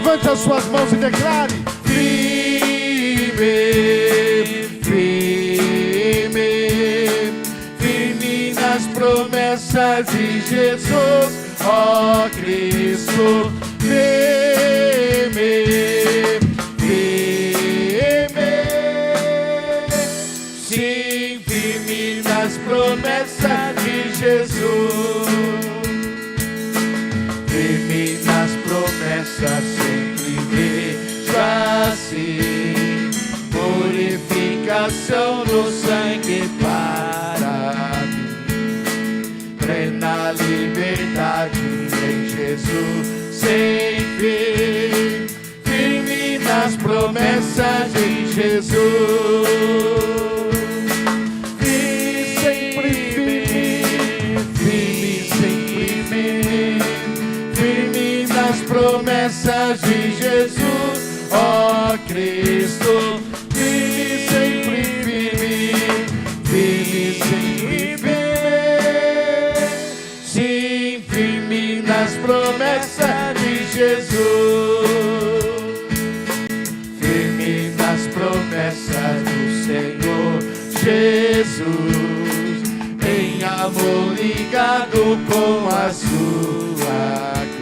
Levante as suas mãos e declare: firme, firme, firme nas promessas de Jesus, ó Cristo. Firme, firme, sim, firme nas promessas de Jesus. Firme nas promessas, sempre vejo assim, purificação no sangue para mim, plena liberdade em Jesus, sem fim, firme nas promessas de Jesus. Promessas de Jesus, ó Cristo, firme, sempre firme, firme, sempre firme, sim, firme nas promessas de Jesus, firme nas promessas do Senhor Jesus, em amor ligado com a sua cruz.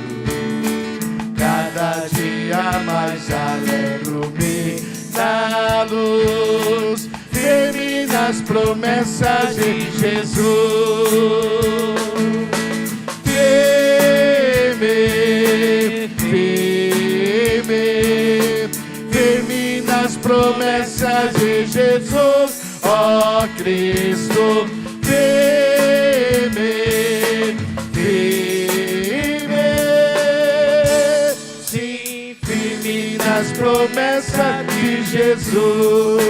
Cada dia mais alegro-me na luz, firme nas promessas de Jesus. Firme, firme, firme nas promessas de Jesus, ó Cristo. Firme, as promessas de Jesus.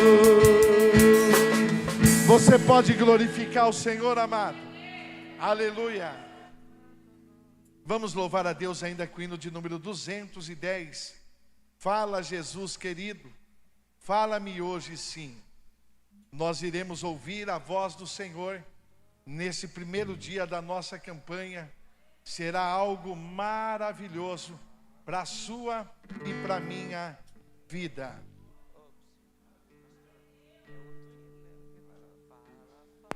Você pode glorificar o Senhor, amado. Aleluia. Vamos louvar a Deus ainda com o hino de número 210. Fala, Jesus querido, fala-me hoje sim. Nós iremos ouvir a voz do Senhor nesse primeiro dia da nossa campanha. Será algo maravilhoso para a sua e para a minha vida.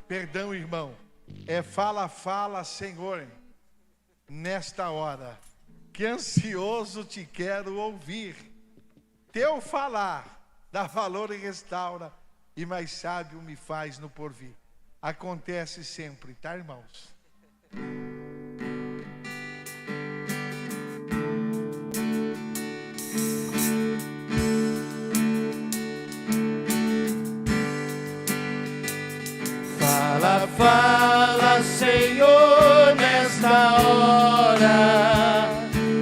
Perdão, irmão. É fala, fala, Senhor, nesta hora, que ansioso te quero ouvir. Teu falar dá valor e restaura, e mais sábio me faz no porvir. Acontece sempre, tá, irmãos? Fala, fala, Senhor, nesta hora,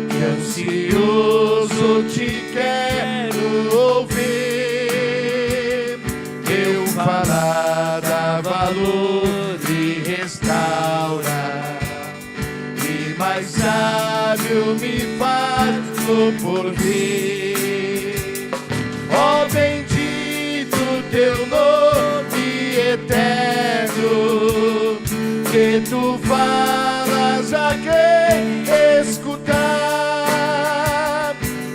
que ansioso te quero ouvir. Teu falar dá valor e restaura, e mais sábio me faz no porvir. Ó bendito teu nome eterno, que tu falas a quem escutar,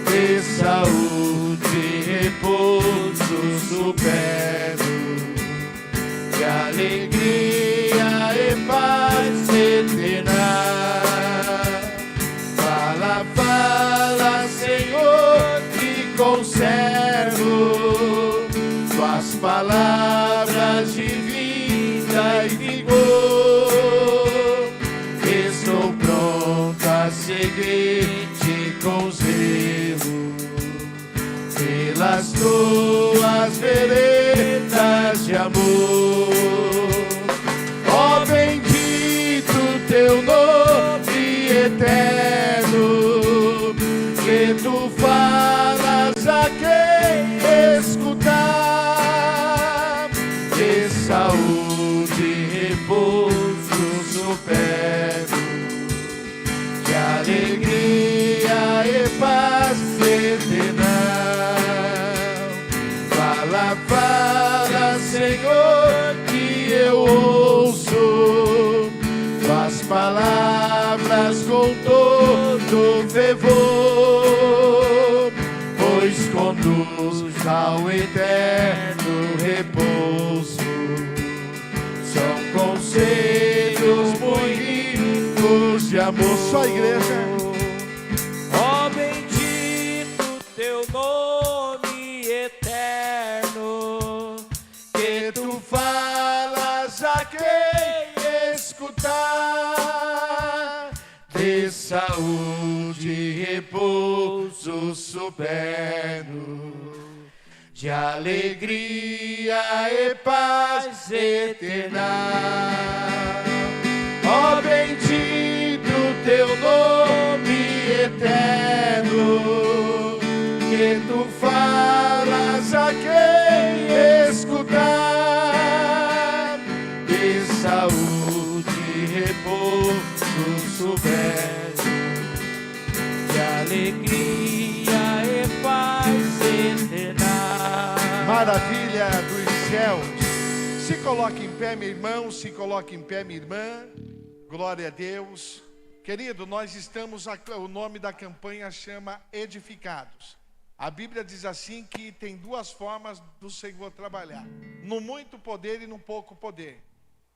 de saúde e repouso superno, de alegria e paz eterna. Fala, fala, Senhor, que conservo tuas palavras de vida e vigor. Estou pronto a seguir-te com zelo, pelas tuas veredas de amor. Ó bendito teu nome eterno, que tu falas a quem escutar, de saúde e repouso superno, de alegria e paz eterna. Fala, fala, Senhor, que eu ouço tuas palavras com todo fervor. amor. Só a igreja. Ó bendito teu nome eterno, Que tu falas a quem escutar, de saúde e repouso superno, de alegria e paz eterna. Ó bendito teu nome eterno, que tu falas a quem escutar, de saúde e repouso superno, de alegria e paz eterna. Maravilha dos céus. Se coloque em pé, meu irmão, se coloque em pé, minha irmã. Glória a Deus. Querido, nós estamos, o nome da campanha chama Edificados. A Bíblia diz assim que tem duas formas do Senhor trabalhar: no muito poder e no pouco poder.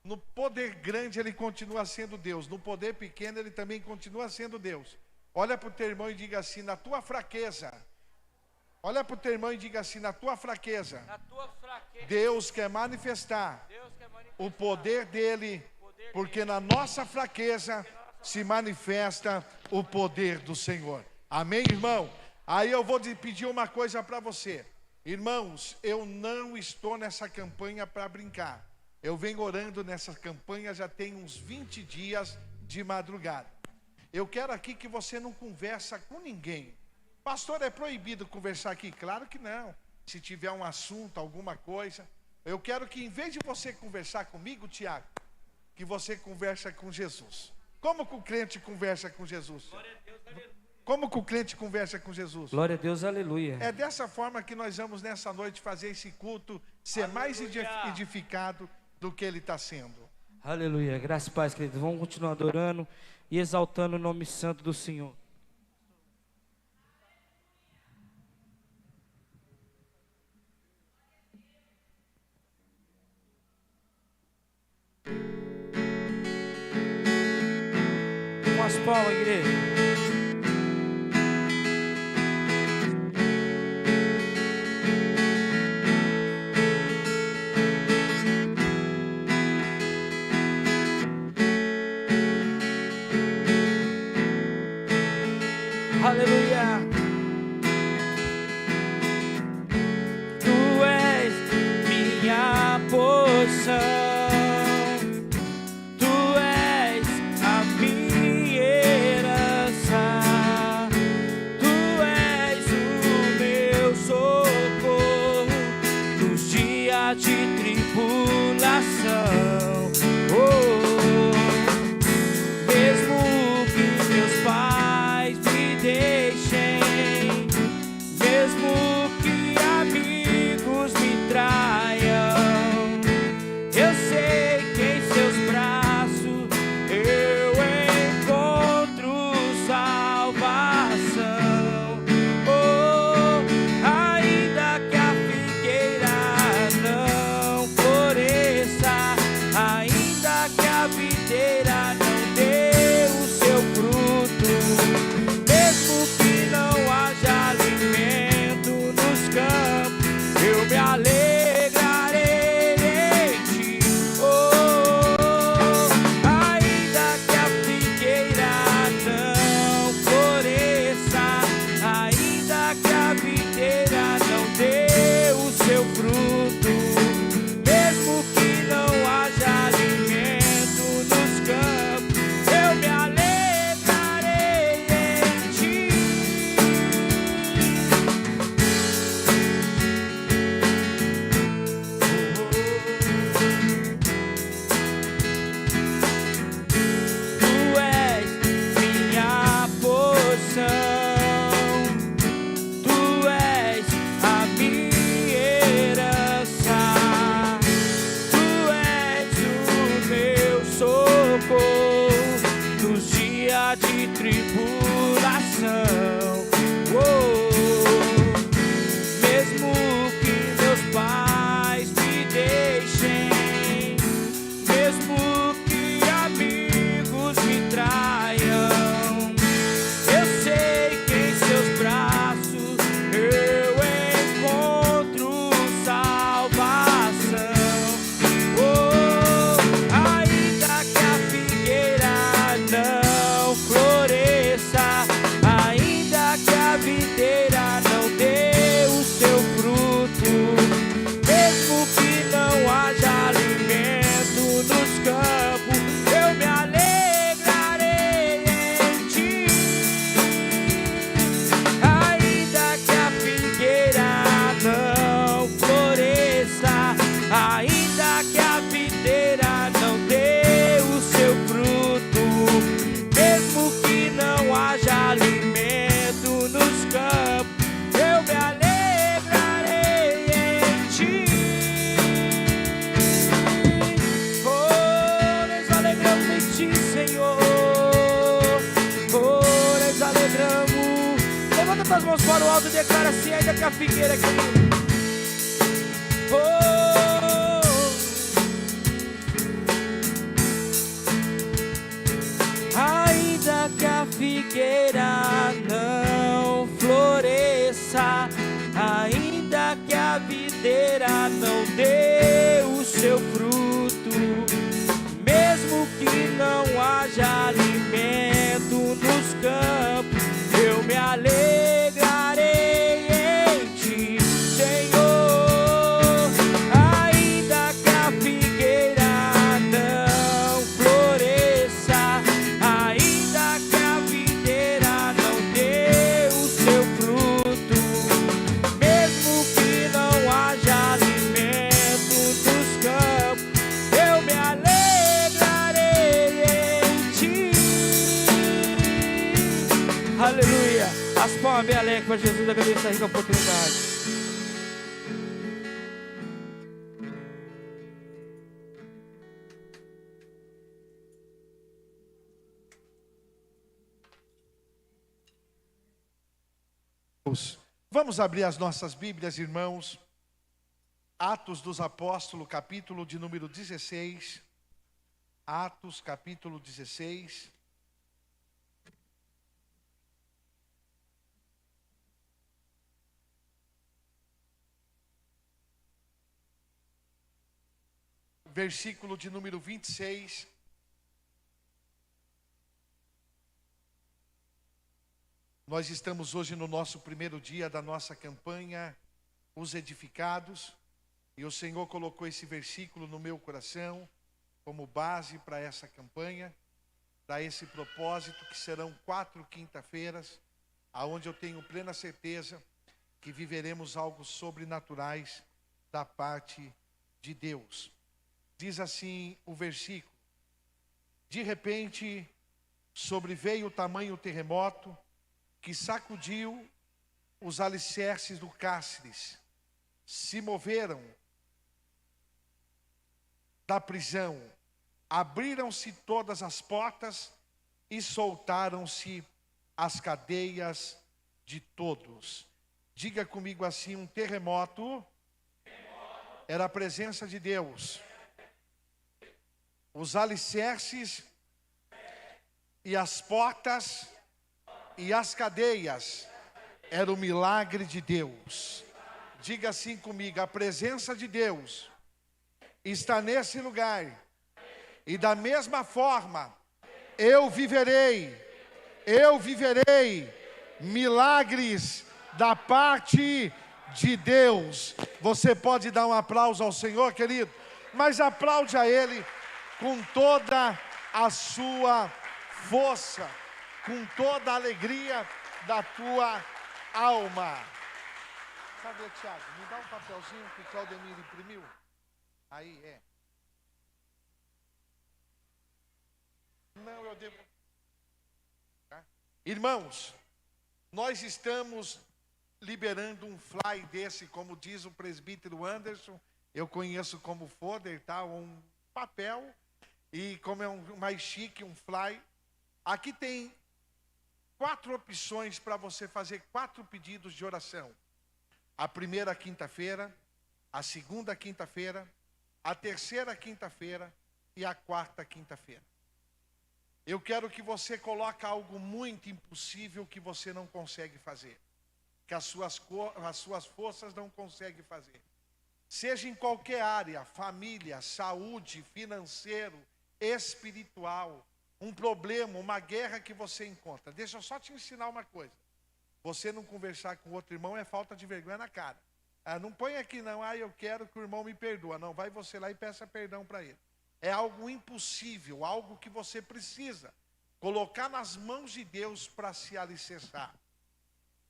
No poder grande ele continua sendo Deus, no poder pequeno ele também continua sendo Deus. Olha para o teu irmão e diga assim: na tua fraqueza. Olha para o teu irmão e diga assim: na tua fraqueza, Deus quer manifestar o poder dele, porque na nossa fraqueza se manifesta o poder do Senhor. Amém, irmão? Aí eu vou te pedir uma coisa para você. Irmãos, eu não estou nessa campanha para brincar. Eu venho orando nessa campanha já tem uns 20 dias de madrugada. Eu quero aqui que você não conversa com ninguém. Pastor, é proibido conversar aqui? Claro que não. Se tiver um assunto, alguma coisa. Eu quero que em vez de você conversar comigo, Tiago, que você conversa com Jesus. Como que o crente conversa com Jesus? Como que o crente conversa com Jesus? Glória a Deus, aleluia. É dessa forma que nós vamos nessa noite fazer esse culto ser mais edificado do que ele está sendo. Aleluia, graças e paz, queridos. Vamos continuar adorando e exaltando o nome santo do Senhor. Com as palmas, igreja. Aleluia. Tu és minha porção, tu és a minha herança, tu és o meu socorro nos dias de tribulação. Oh, mesmo que meus pais deixem, mesmo que amigos me traiam, eu sei que em seus braços eu encontro salvação. Oh, ainda que a figueira não floresça, ainda que a videira não dê o seu fruto, mesmo que não haja alimento nos campos, eu me alegrarei em ti. Oh, ainda que a figueira não floresça, ainda que a videira não dê o seu fruto, mesmo que não haja alimento nos campos, eu me alegrarei em ti. Tu és minha porção, tu és a minha herança, tu és o meu socorro nos dias de tribulação. Oh, mesmo que meus pais me deixem, mesmo que amigos me traiam, alto, declara assim, ainda que a figueira querido. Ainda que a figueira não floresça, ainda que a videira não dê o seu fruto, mesmo que não haja alimento nos campos, eu me alegrarei em ti, Senhor. Ainda que a figueira não floresça, ainda que a videira não dê o seu fruto, mesmo que não haja alimento nos campos, eu me alegrarei em ti. Aleluia. As palmas bem alegres para Jesus, agradeço essa rica oportunidade. Vamos abrir as nossas Bíblias, irmãos. Atos dos Apóstolos, capítulo de número 16. Atos, capítulo 16. Versículo de número 26. Nós estamos hoje no nosso primeiro dia da nossa campanha, Os Edificados, e o Senhor colocou esse versículo no meu coração como base para essa campanha, para esse propósito, que serão 4 quinta-feiras, aonde eu tenho plena certeza que viveremos algo sobrenaturais da parte de Deus. Diz assim o versículo: de repente sobreveio o tamanho terremoto que sacudiu os alicerces do cárceres, se moveram da prisão, abriram-se todas as portas e soltaram-se as cadeias de todos. Diga comigo assim: um terremoto era a presença de Deus. Os alicerces e as portas e as cadeias era o milagre de Deus. Diga assim comigo: a presença de Deus está nesse lugar, e da mesma forma eu viverei milagres da parte de Deus. Você pode dar um aplauso ao Senhor, querido, mas aplaude a Ele com toda a sua força, com toda a alegria da tua alma. Cadê, Tiago? Me dá um papelzinho que o Claudemir imprimiu. Aí, é. Não, eu devo... Tá? Irmãos, nós estamos liberando um fly desse, como diz o presbítero Anderson, eu conheço como folder, tá? Um papel, e como é mais chique, um fly. Aqui tem 4 opções para você fazer 4 pedidos de oração. A primeira quinta-feira, a segunda quinta-feira, a terceira quinta-feira e a quarta quinta-feira. Eu quero que você coloque algo muito impossível que você não consegue fazer, que as suas forças não conseguem fazer. Seja em qualquer área, família, saúde, financeiro, espiritual, um problema, uma guerra que você encontra. Deixa eu só te ensinar uma coisa. Você não conversar com outro irmão é falta de vergonha na cara. Não põe aqui não, eu quero que o irmão me perdoa. Não, vai você lá e peça perdão para ele. É algo impossível, algo que você precisa colocar nas mãos de Deus para se alicerçar.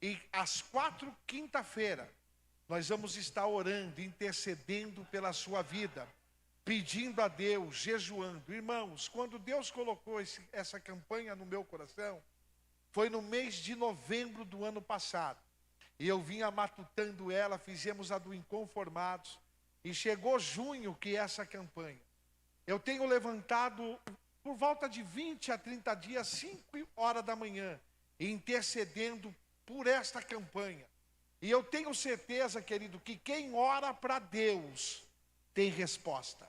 E às 4 quinta-feira, nós vamos estar orando, intercedendo pela sua vida, pedindo a Deus, jejuando. Irmãos, quando Deus colocou essa campanha no meu coração, foi no mês de novembro do ano passado. E eu vinha matutando ela, fizemos a do Inconformados. E chegou junho, que é essa campanha. Eu tenho levantado por volta de 20 a 30 dias, 5 horas da manhã, intercedendo por esta campanha. E eu tenho certeza, querido, que quem ora para Deus tem resposta.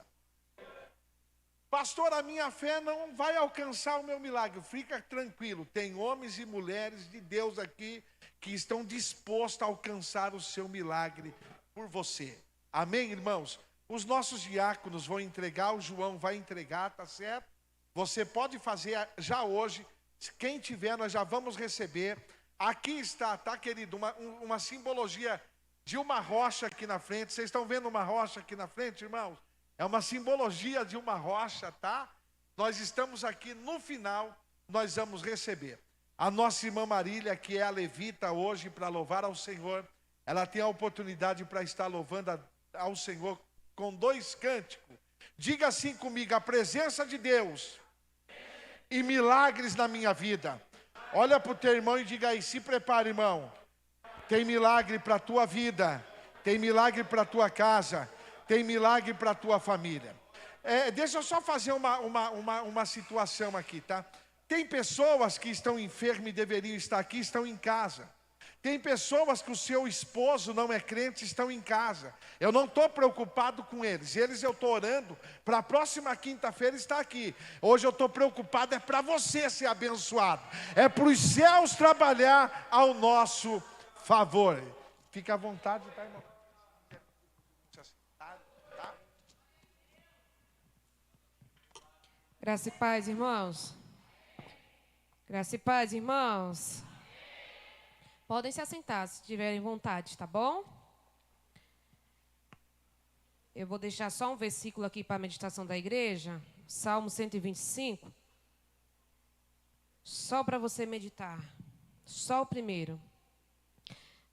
Pastor, a minha fé não vai alcançar o meu milagre. Fica tranquilo, tem homens e mulheres de Deus aqui que estão dispostos a alcançar o seu milagre por você. Amém, irmãos? Os nossos diáconos vão entregar, o João vai entregar, tá certo? Você pode fazer já hoje. Quem tiver, nós já vamos receber. Aqui está, tá, querido? Uma simbologia de uma rocha aqui na frente. Vocês estão vendo uma rocha aqui na frente, irmãos? É uma simbologia de uma rocha, tá? Nós estamos aqui no final, nós vamos receber. A nossa irmã Marília, que é a levita hoje para louvar ao Senhor, ela tem a oportunidade para estar louvando ao Senhor com 2 cânticos. Diga assim comigo: a presença de Deus e milagres na minha vida. Olha para o teu irmão e diga aí: se prepare, irmão. Tem milagre para a tua vida, tem milagre para a tua casa, tem milagre para a tua família. Deixa eu só fazer uma situação aqui, tá? Tem pessoas que estão enfermas e deveriam estar aqui, estão em casa. Tem pessoas que o seu esposo não é crente, estão em casa. Eu não estou preocupado com eles. Eu estou orando para a próxima quinta-feira estar aqui. Hoje eu estou preocupado, é para você ser abençoado. É para os céus trabalhar ao nosso favor. Fica à vontade, tá, irmão? Graça e paz, irmãos. Graça e paz, irmãos. Podem se assentar se tiverem vontade, tá bom? Eu vou deixar só um versículo aqui para a meditação da igreja. Salmo 125. Só para você meditar. Só o primeiro.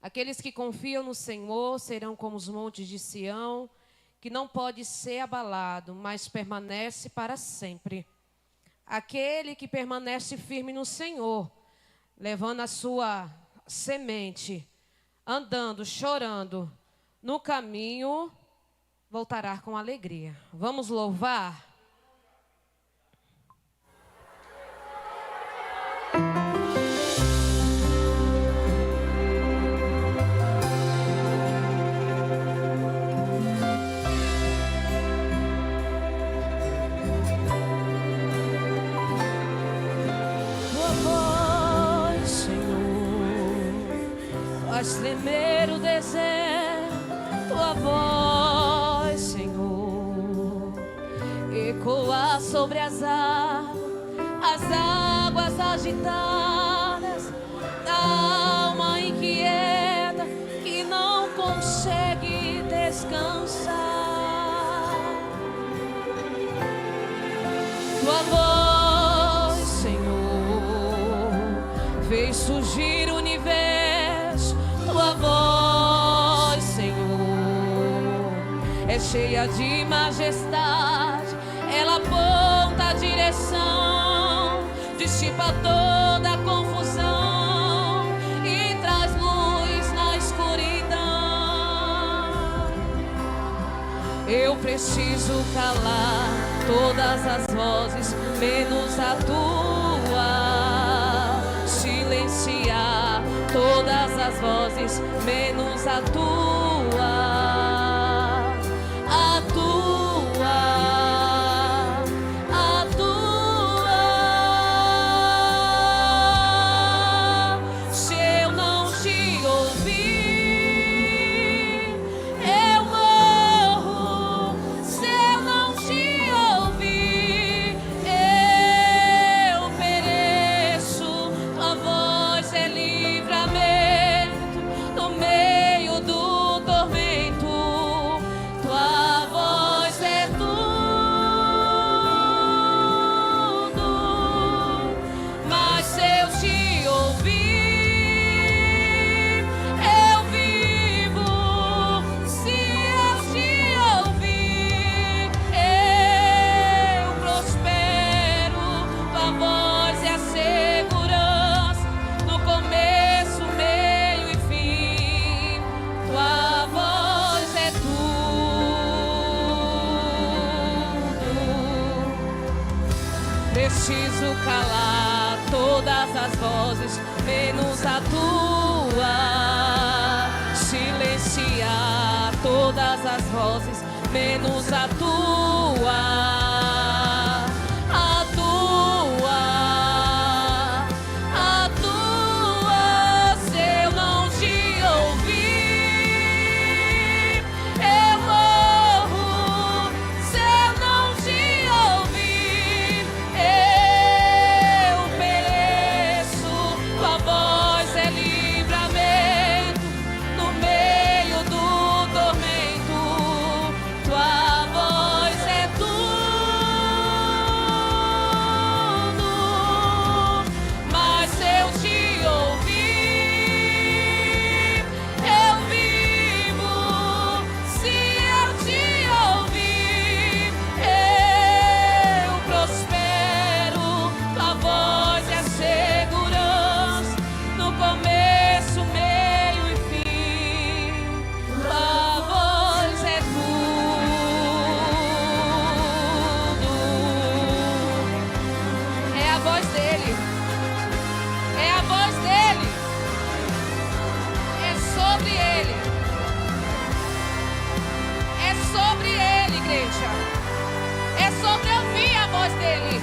Aqueles que confiam no Senhor serão como os montes de Sião, que não pode ser abalado, mas permanece para sempre. Aquele que permanece firme no Senhor, levando a sua semente, andando, chorando, no caminho, voltará com alegria. Vamos louvar? Faz tremer o deserto, tua voz, Senhor, ecoa sobre as águas agitadas, da alma inquieta que não consegue descansar. Tua voz, Senhor, fez surgir o universo. Tua voz, Senhor, é cheia de majestade. Ela aponta a direção, dissipa toda a confusão e traz luz na escuridão. Eu preciso calar todas as vozes, menos a tua. Silenciar todas as vozes, menos a tua. A tua. A tua. Se eu não te ouvir, eu morro. Se eu não te ouvir, eu pereço. Tua voz é livramento no meio do tormento. Tua voz é tudo. Mas se eu te ouvir, eu vivo. Se eu te ouvir, eu prospero. Tua voz é a segurança no começo, meio e fim. Tua voz é tudo. Preciso calar todas as vozes, menos a tua. silenciar todas as vozes, menos a tua. É sobre ouvir a voz dele.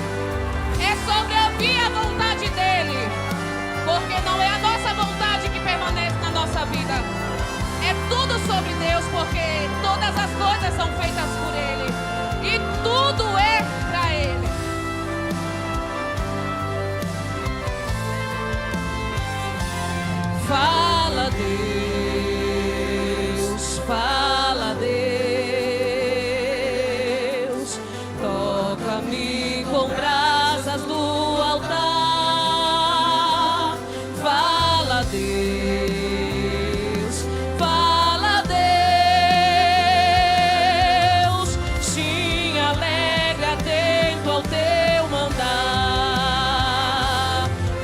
É sobre ouvir a vontade dele. Porque não é a nossa vontade que permanece na nossa vida. É tudo sobre Deus, porque todas as coisas são feitas por ele. E tudo é para ele. Fala, Deus, fala, Deus. Com brasas do altar, fala Deus, fala Deus, sim, alegra atento ao teu mandar,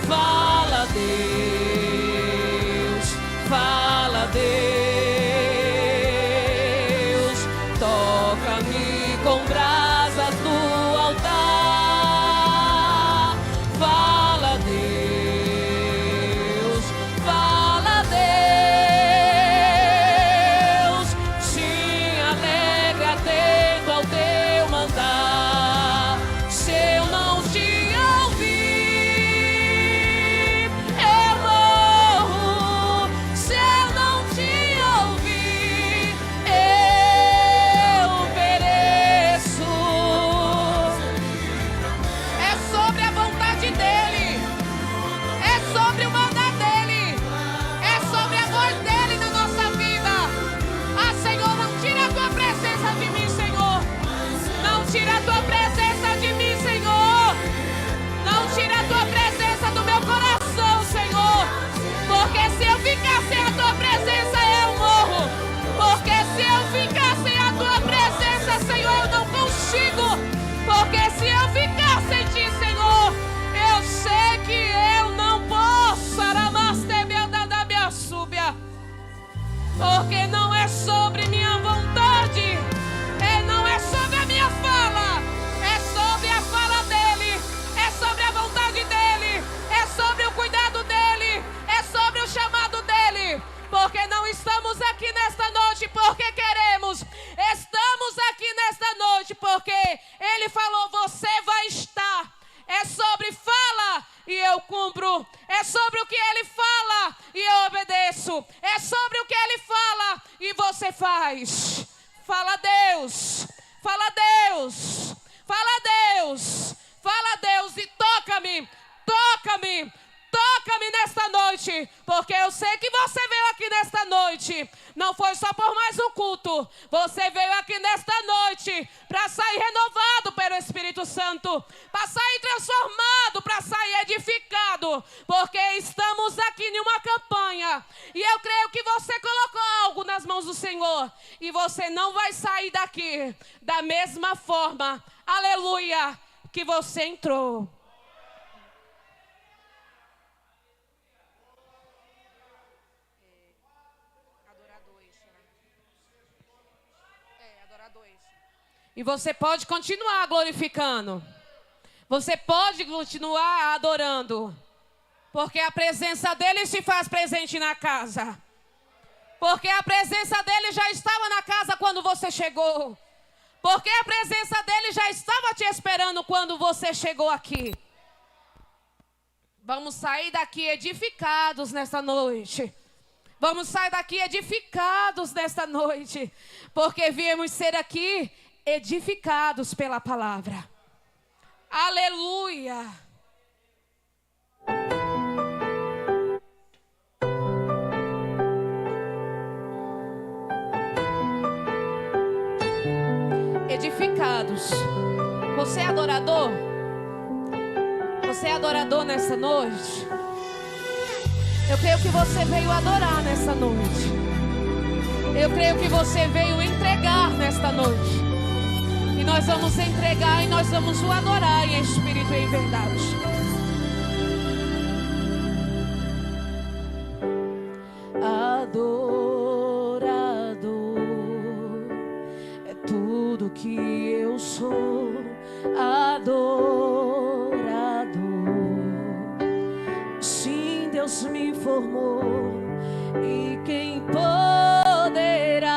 fala Deus, toca-me com brasas do porque não é sobre minha vontade, não é sobre a minha fala, é sobre a fala dele, é sobre a vontade dele, é sobre o cuidado dele, é sobre o chamado dele, porque não estamos aqui nesta noite porque queremos, estamos aqui nesta noite porque ele falou, você vai estar. É sobre fala e eu cumpro. É sobre o que ele fala e eu obedeço. É sobre o que ele fala e você faz. Fala Deus, fala Deus, fala Deus, fala Deus e toca-me, toca-me. Toca-me nesta noite, porque eu sei que você veio aqui nesta noite. Não foi só por mais um culto. Você veio aqui nesta noite para sair renovado pelo Espírito Santo, para sair transformado, para sair edificado, porque estamos aqui em uma campanha. E eu creio que você colocou algo nas mãos do Senhor. E você não vai sair daqui da mesma forma, aleluia, que você entrou. E você pode continuar glorificando. Você pode continuar adorando. Porque a presença dele se faz presente na casa. Porque a presença dele já estava na casa quando você chegou. Porque a presença dele já estava te esperando quando você chegou aqui. Vamos sair daqui edificados nesta noite. Vamos sair daqui edificados nesta noite. Porque viemos ser aqui edificados pela palavra. Aleluia. Edificados. Você é adorador? Você é adorador nessa noite? Eu creio que você veio adorar nessa noite. Eu creio que você veio entregar nesta noite. E nós vamos entregar e nós vamos o adorar em espírito e em verdade. Adorador é tudo que eu sou. Adorador, sim, Deus me formou. E quem poderá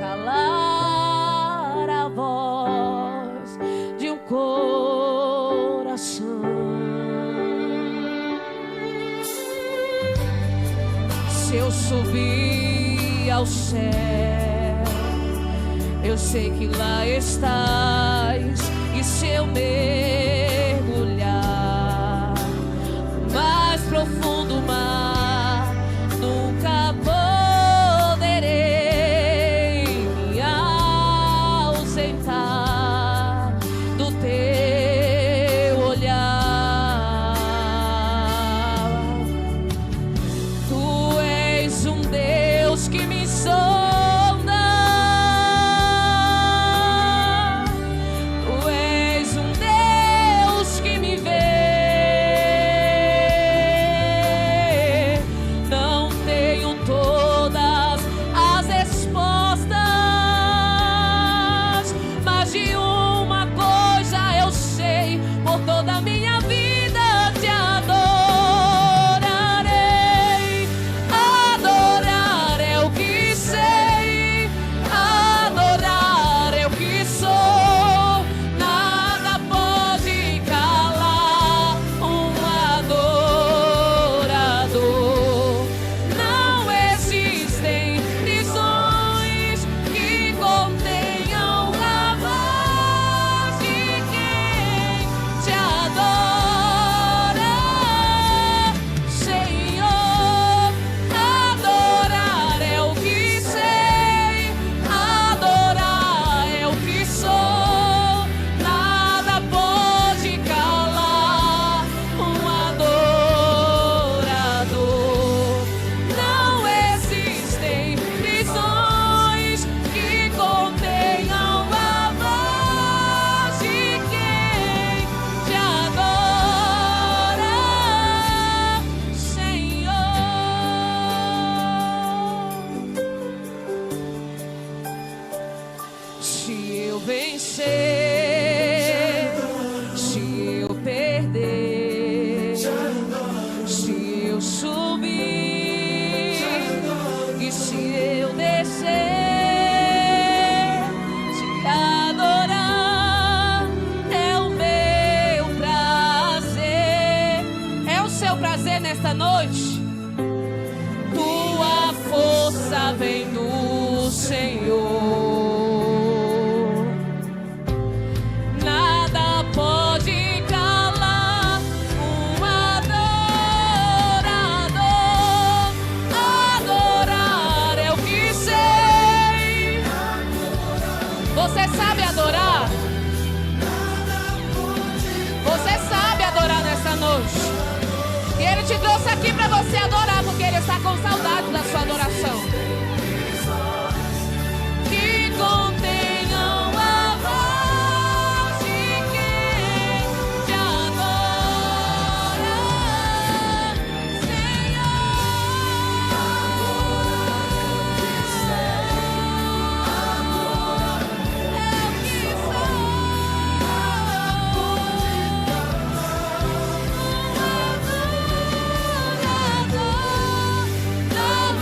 calar a voz de um coração? Se eu subir ao céu, eu sei que lá estás. E se eu mergulhar no mais profundo mar, nunca poderei me ausentar do teu olhar. Tu és um Deus que me sonda. Nesta noite, tua força vem do Senhor. Nada pode calar um adorador. Adorar é o que sei. Você sabe adorar? Você sabe adorar nessa noite? E Ele te trouxe aqui para você adorar, porque Ele está com saudade da sua adoração. Que contenham a voz de quem te adora, Senhor. Não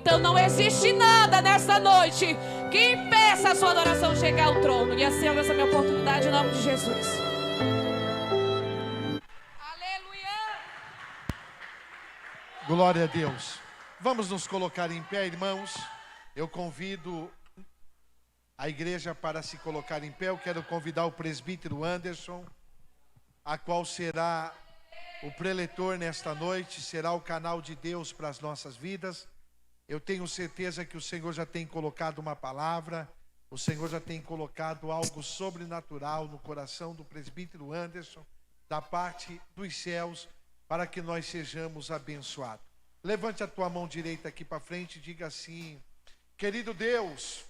Então não existe nada nessa noite que impeça a sua adoração chegar ao trono. E assim eu essa minha oportunidade em nome de Jesus. Aleluia. Glória a Deus. Vamos nos colocar em pé, irmãos. Eu convido a igreja para se colocar em pé. Eu quero convidar o presbítero Anderson, a qual será o preletor nesta noite, será o canal de Deus para as nossas vidas. Eu tenho certeza que o Senhor já tem colocado uma palavra, o Senhor já tem colocado algo sobrenatural no coração do presbítero Anderson, da parte dos céus, para que nós sejamos abençoados. Levante a tua mão direita aqui para frente e diga assim: querido Deus,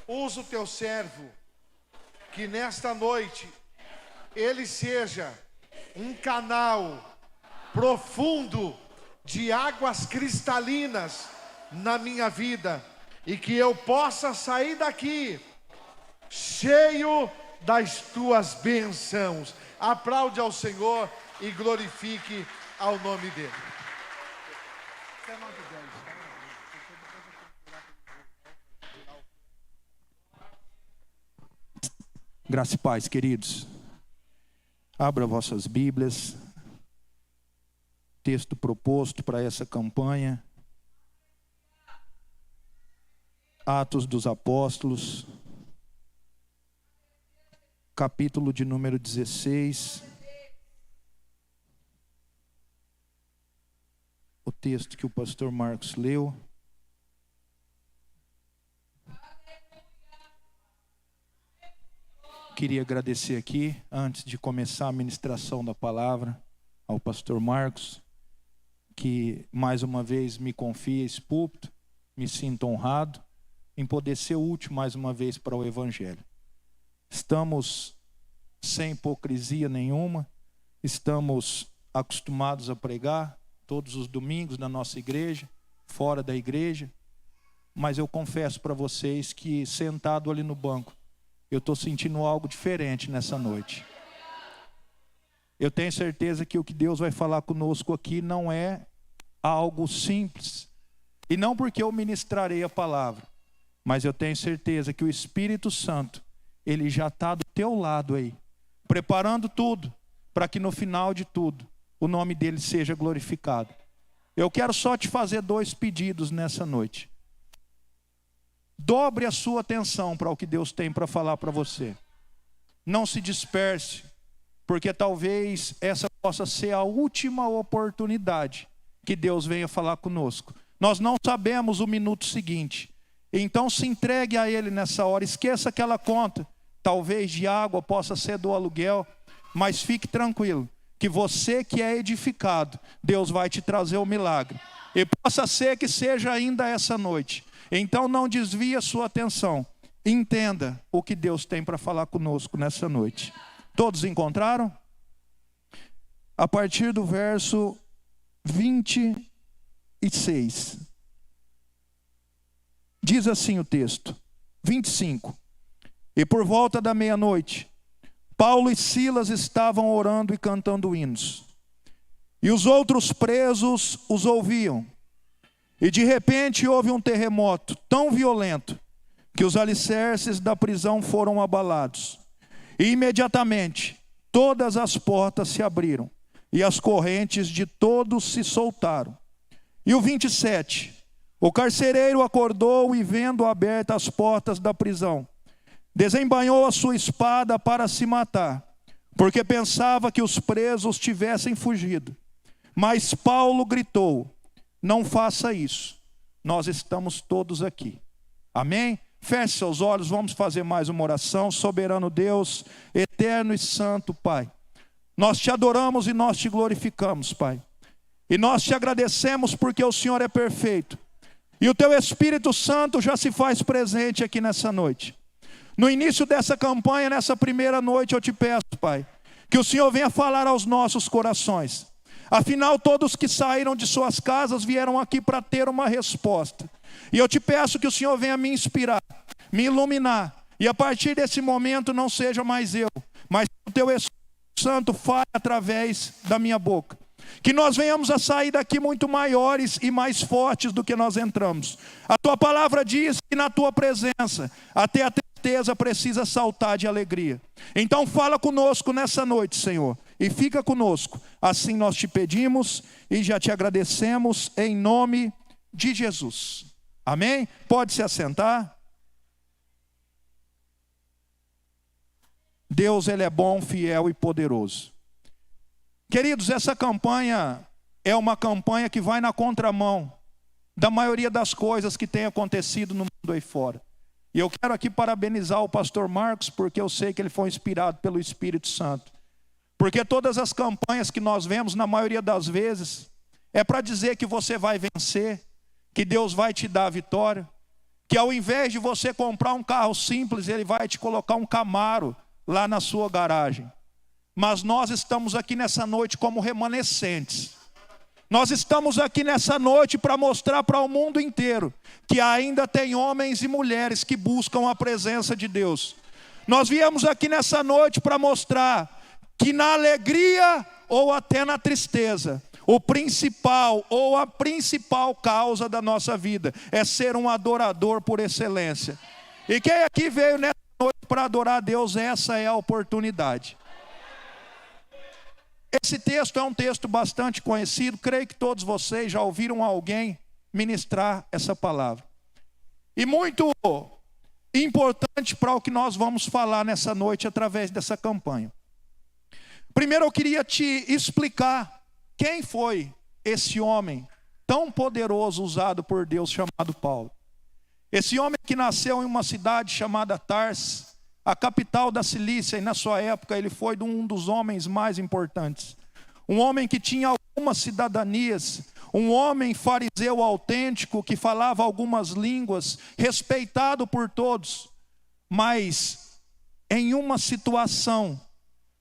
usa o teu servo, que nesta noite ele seja um canal profundo de águas cristalinas na minha vida, e que eu possa sair daqui cheio das tuas bênçãos. Aplaude ao Senhor e glorifique ao nome dele. Graça e paz, queridos. Abra vossas Bíblias. Texto proposto para essa campanha. Atos dos Apóstolos. Capítulo de número 16. O texto que o pastor Marcos leu. Queria agradecer aqui, antes de começar a ministração da palavra, ao pastor Marcos, que mais uma vez me confia esse púlpito. Me sinto honrado em poder ser útil mais uma vez para o Evangelho. Estamos sem hipocrisia nenhuma, estamos acostumados a pregar todos os domingos na nossa igreja, fora da igreja, mas eu confesso para vocês que sentado ali no banco, eu estou sentindo algo diferente nessa noite. Eu tenho certeza que o que Deus vai falar conosco aqui não é algo simples. E não porque eu ministrarei a palavra, mas eu tenho certeza que o Espírito Santo, ele já está do teu lado aí, preparando tudo, para que no final de tudo, o nome dele seja glorificado. Eu quero só te fazer 2 pedidos nessa noite. Dobre a sua atenção para o que Deus tem para falar para você. Não se disperse, porque talvez essa possa ser a última oportunidade que Deus venha falar conosco. Nós não sabemos o minuto seguinte. Então se entregue a Ele nessa hora. Esqueça aquela conta, talvez de água, possa ser do aluguel, mas fique tranquilo, que você que é edificado, Deus vai te trazer o milagre. E possa ser que seja ainda essa noite. Então não desvie a sua atenção. Entenda o que Deus tem para falar conosco nessa noite. Todos encontraram? A partir do verso 26. Diz assim o texto. 25. E por volta da meia-noite, Paulo e Silas estavam orando e cantando hinos. E os outros presos os ouviam. E de repente houve um terremoto tão violento que os alicerces da prisão foram abalados. E imediatamente todas as portas se abriram e as correntes de todos se soltaram. E o 27, o carcereiro acordou e, vendo abertas as portas da prisão, desembainhou a sua espada para se matar, porque pensava que os presos tivessem fugido. Mas Paulo gritou: não faça isso, nós estamos todos aqui. Amém? Feche seus olhos, vamos fazer mais uma oração. Soberano Deus, eterno e santo Pai, nós te adoramos e nós te glorificamos, Pai. E nós te agradecemos porque o Senhor é perfeito. E o teu Espírito Santo já se faz presente aqui nessa noite. No início dessa campanha, nessa primeira noite, eu te peço, Pai, que o Senhor venha falar aos nossos corações. Afinal, todos que saíram de suas casas vieram aqui para ter uma resposta. E eu te peço que o Senhor venha me inspirar, me iluminar. E a partir desse momento não seja mais eu, mas o teu Espírito Santo fale através da minha boca. Que nós venhamos a sair daqui muito maiores e mais fortes do que nós entramos. A tua palavra diz que na tua presença até a tristeza precisa saltar de alegria. Então fala conosco nessa noite, Senhor, e fica conosco. Assim nós te pedimos e já te agradecemos em nome de Jesus. Amém? Pode se assentar. Deus, Ele é bom, fiel e poderoso. Queridos, essa campanha é uma campanha que vai na contramão da maioria das coisas que tem acontecido no mundo aí fora. E eu quero aqui parabenizar o pastor Marcos, porque eu sei que ele foi inspirado pelo Espírito Santo. Porque todas as campanhas que nós vemos, na maioria das vezes, é para dizer que você vai vencer, que Deus vai te dar a vitória, que ao invés de você comprar um carro simples, Ele vai te colocar um Camaro lá na sua garagem. Mas nós estamos aqui nessa noite como remanescentes. Nós estamos aqui nessa noite para mostrar para o mundo inteiro que ainda tem homens e mulheres que buscam a presença de Deus. Nós viemos aqui nessa noite para mostrar que na alegria ou até na tristeza, o principal ou a principal causa da nossa vida é ser um adorador por excelência. E quem aqui veio nessa noite para adorar a Deus, essa é a oportunidade. Esse texto é um texto bastante conhecido, creio que todos vocês já ouviram alguém ministrar essa palavra. E muito importante para o que nós vamos falar nessa noite através dessa campanha. Primeiro eu queria te explicar quem foi esse homem tão poderoso usado por Deus chamado Paulo. Esse homem que nasceu em uma cidade chamada Tarso, a capital da Cilícia, e na sua época ele foi um dos homens mais importantes. Um homem que tinha algumas cidadanias, um homem fariseu autêntico que falava algumas línguas, respeitado por todos, mas em uma situação,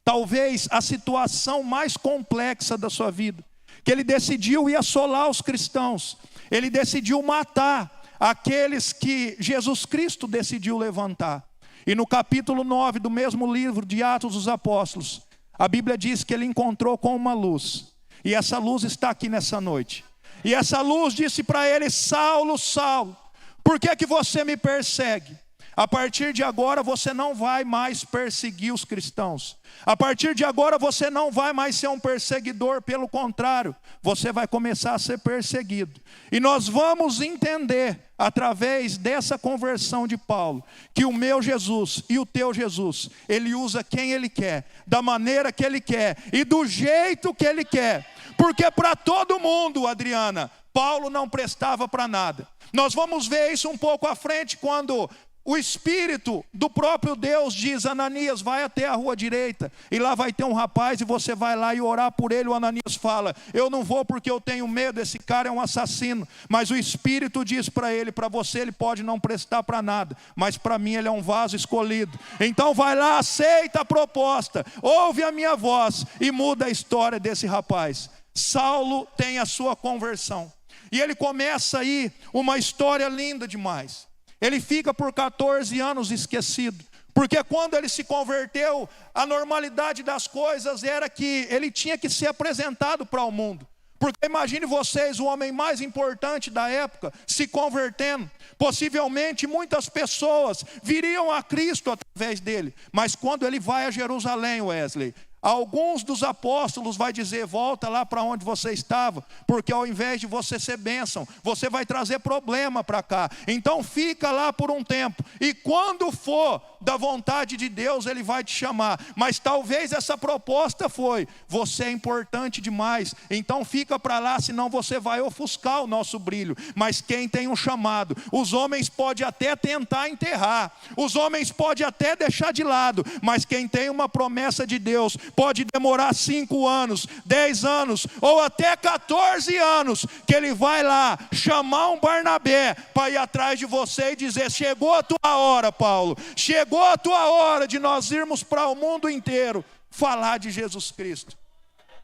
talvez a situação mais complexa da sua vida, que ele decidiu ir assolar os cristãos, ele decidiu matar aqueles que Jesus Cristo decidiu levantar. E no capítulo 9 do mesmo livro de Atos dos Apóstolos, a Bíblia diz que ele encontrou com uma luz. E essa luz está aqui nessa noite. E essa luz disse para ele: Saulo, Saulo, por que você me persegue? A partir de agora você não vai mais perseguir os cristãos. A partir de agora você não vai mais ser um perseguidor, pelo contrário, você vai começar a ser perseguido. E nós vamos entender, através dessa conversão de Paulo, que o meu Jesus e o teu Jesus, Ele usa quem Ele quer, da maneira que Ele quer e do jeito que Ele quer. Porque para todo mundo, Adriana, Paulo não prestava para nada. Nós vamos ver isso um pouco à frente, quando o Espírito do próprio Deus diz: Ananias, vai até a rua direita, e lá vai ter um rapaz, e você vai lá e orar por ele. O Ananias fala: eu não vou porque eu tenho medo, esse cara é um assassino. Mas o Espírito diz para ele: para você ele pode não prestar para nada, mas para mim ele é um vaso escolhido. Então vai lá, aceita a proposta, ouve a minha voz, e muda a história desse rapaz. Saulo tem a sua conversão, e ele começa aí uma história linda demais. Ele fica por 14 anos esquecido, porque quando ele se converteu, a normalidade das coisas era que ele tinha que ser apresentado para o mundo. Porque imagine vocês, o homem mais importante da época se convertendo. Possivelmente muitas pessoas viriam a Cristo através dele. Mas quando ele vai a Jerusalém, Wesley, alguns dos apóstolos vai dizer: volta lá para onde você estava, porque ao invés de você ser bênção, você vai trazer problema para cá. Então fica lá por um tempo, e quando for da vontade de Deus, Ele vai te chamar. Mas talvez essa proposta foi: você é importante demais, então fica para lá, senão você vai ofuscar o nosso brilho. Mas quem tem um chamado, os homens podem até tentar enterrar, os homens podem até deixar de lado, mas quem tem uma promessa de Deus, pode demorar 5 anos, 10 anos, ou até 14 anos, que ele vai lá chamar um Barnabé para ir atrás de você e dizer: chegou a tua hora, Paulo, chegou a tua hora de nós irmos para o mundo inteiro falar de Jesus Cristo.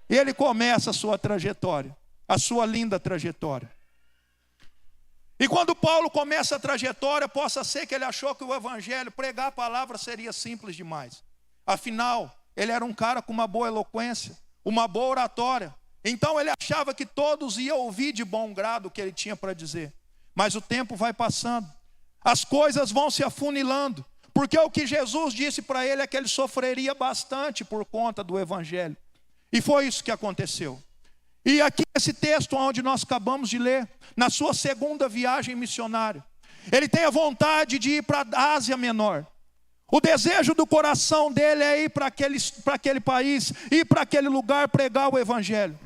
E ele começa a sua trajetória, a sua linda trajetória. E quando Paulo começa a trajetória, possa ser que ele achou que o evangelho, pregar a palavra, seria simples demais. Afinal, ele era um cara com uma boa eloquência, uma boa oratória. Então ele achava que todos iam ouvir de bom grado o que ele tinha para dizer. Mas o tempo vai passando, as coisas vão se afunilando, porque o que Jesus disse para ele é que ele sofreria bastante por conta do evangelho. E foi isso que aconteceu. E aqui esse texto onde nós acabamos de ler, na sua segunda viagem missionária, ele tem a vontade de ir para a Ásia Menor. O desejo do coração dele é ir para aquele país, ir para aquele lugar pregar o evangelho.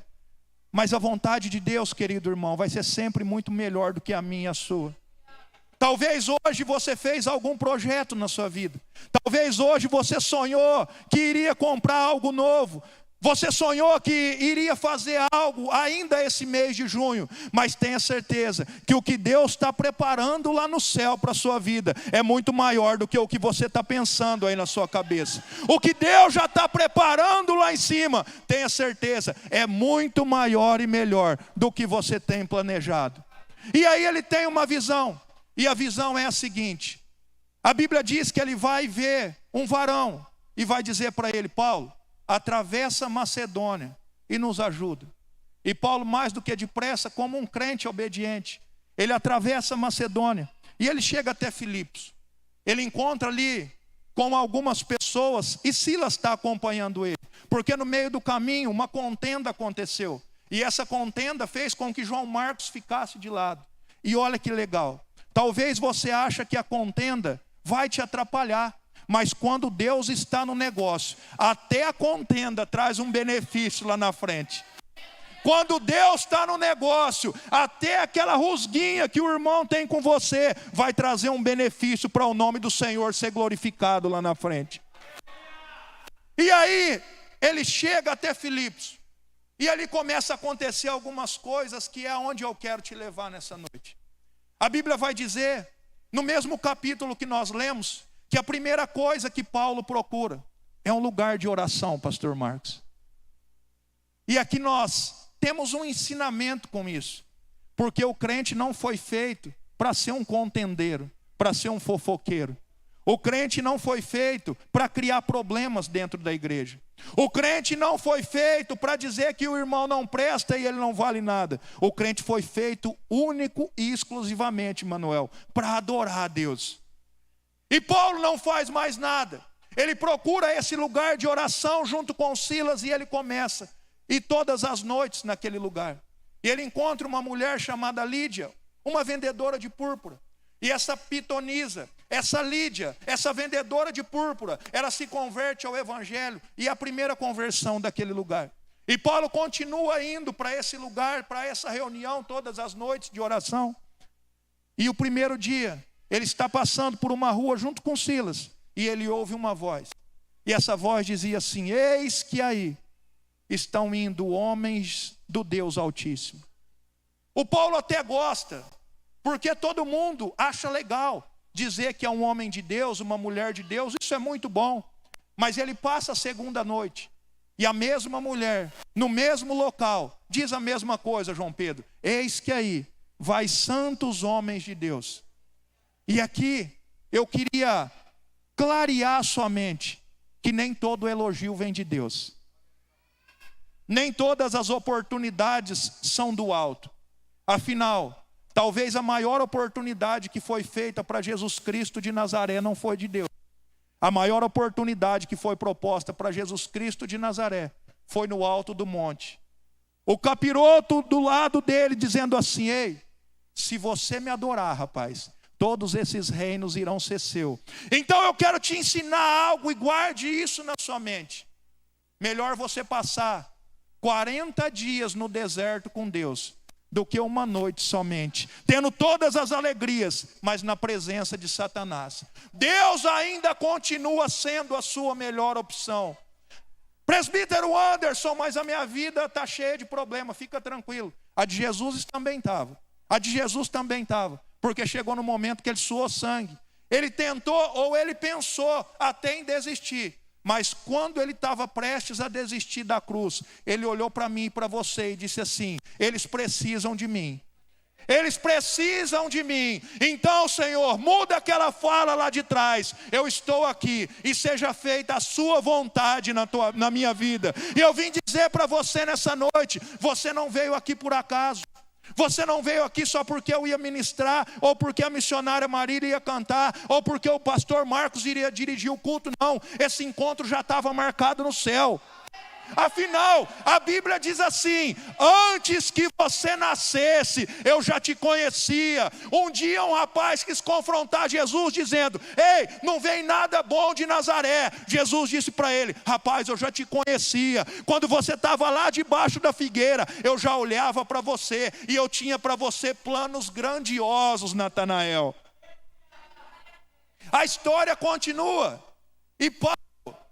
Mas a vontade de Deus, querido irmão, vai ser sempre muito melhor do que a minha e a sua. Talvez hoje você fez algum projeto na sua vida. Talvez hoje você sonhou que iria comprar algo novo. Você sonhou que iria fazer algo ainda esse mês de junho. Mas tenha certeza que o que Deus está preparando lá no céu para a sua vida é muito maior do que o que você está pensando aí na sua cabeça. O que Deus já está preparando lá em cima, tenha certeza, é muito maior e melhor do que você tem planejado. E aí ele tem uma visão. E a visão é a seguinte. A Bíblia diz que ele vai ver um varão e vai dizer para ele: Paulo, atravessa Macedônia e nos ajuda. E Paulo, mais do que depressa, como um crente obediente, ele atravessa Macedônia e ele chega até Filipos. Ele encontra ali com algumas pessoas e Silas está acompanhando ele, porque no meio do caminho uma contenda aconteceu. E essa contenda fez com que João Marcos ficasse de lado. E olha que legal. Talvez você ache que a contenda vai te atrapalhar. Mas quando Deus está no negócio, até a contenda traz um benefício lá na frente. Quando Deus está no negócio, até aquela rusguinha que o irmão tem com você vai trazer um benefício para o nome do Senhor ser glorificado lá na frente. E aí, ele chega até Filipos. E ali começa a acontecer algumas coisas que é onde eu quero te levar nessa noite. A Bíblia vai dizer, no mesmo capítulo que nós lemos, que a primeira coisa que Paulo procura é um lugar de oração, pastor Marcos. E aqui nós temos um ensinamento com isso. Porque o crente não foi feito para ser um contendeiro, para ser um fofoqueiro. O crente não foi feito para criar problemas dentro da igreja. O crente não foi feito para dizer que o irmão não presta e ele não vale nada. O crente foi feito único e exclusivamente, Manuel, para adorar a Deus. E Paulo não faz mais nada. Ele procura esse lugar de oração junto com Silas e ele começa. E todas as noites naquele lugar. E ele encontra uma mulher chamada Lídia, uma vendedora de púrpura. E essa pitonisa, essa Lídia, essa vendedora de púrpura, ela se converte ao evangelho. E é a primeira conversão daquele lugar. E Paulo continua indo para esse lugar, para essa reunião todas as noites de oração. E o primeiro dia, ele está passando por uma rua junto com Silas. E ele ouve uma voz. E essa voz dizia assim: eis que aí estão indo homens do Deus Altíssimo. O Paulo até gosta, porque todo mundo acha legal dizer que é um homem de Deus, uma mulher de Deus, isso é muito bom. Mas ele passa a segunda noite, e a mesma mulher, no mesmo local, diz a mesma coisa, João Pedro: eis que aí vai santos homens de Deus. E aqui eu queria clarear a sua mente que nem todo elogio vem de Deus. Nem todas as oportunidades são do alto. Afinal, talvez a maior oportunidade que foi feita para Jesus Cristo de Nazaré não foi de Deus. A maior oportunidade que foi proposta para Jesus Cristo de Nazaré foi no alto do monte. O capiroto do lado dele dizendo assim: ei, se você me adorar, rapaz, todos esses reinos irão ser seu. Então eu quero te ensinar algo e guarde isso na sua mente. Melhor você passar 40 dias no deserto com Deus do que uma noite somente, tendo todas as alegrias, mas na presença de Satanás. Deus ainda continua sendo a sua melhor opção. Presbítero Anderson, mas a minha vida está cheia de problemas, fica tranquilo. A de Jesus também estava. A de Jesus também estava, porque chegou no momento que ele suou sangue. Ele tentou ou ele pensou até em desistir. Mas quando ele estava prestes a desistir da cruz, ele olhou para mim e para você e disse assim: eles precisam de mim. Eles precisam de mim. Então, Senhor, muda aquela fala lá de trás. Eu estou aqui e seja feita a sua vontade na minha vida. E eu vim dizer para você nessa noite, você não veio aqui por acaso. Você não veio aqui só porque eu ia ministrar, ou porque a missionária Marília ia cantar, ou porque o pastor Marcos iria dirigir o culto. Não, esse encontro já estava marcado no céu. Afinal, a Bíblia diz assim: antes que você nascesse, eu já te conhecia. Um dia um rapaz quis confrontar Jesus dizendo: ei, não vem nada bom de Nazaré. Jesus disse para ele: rapaz, eu já te conhecia. Quando você estava lá debaixo da figueira, eu já olhava para você, e eu tinha para você planos grandiosos, Natanael. A história continua, e Paulo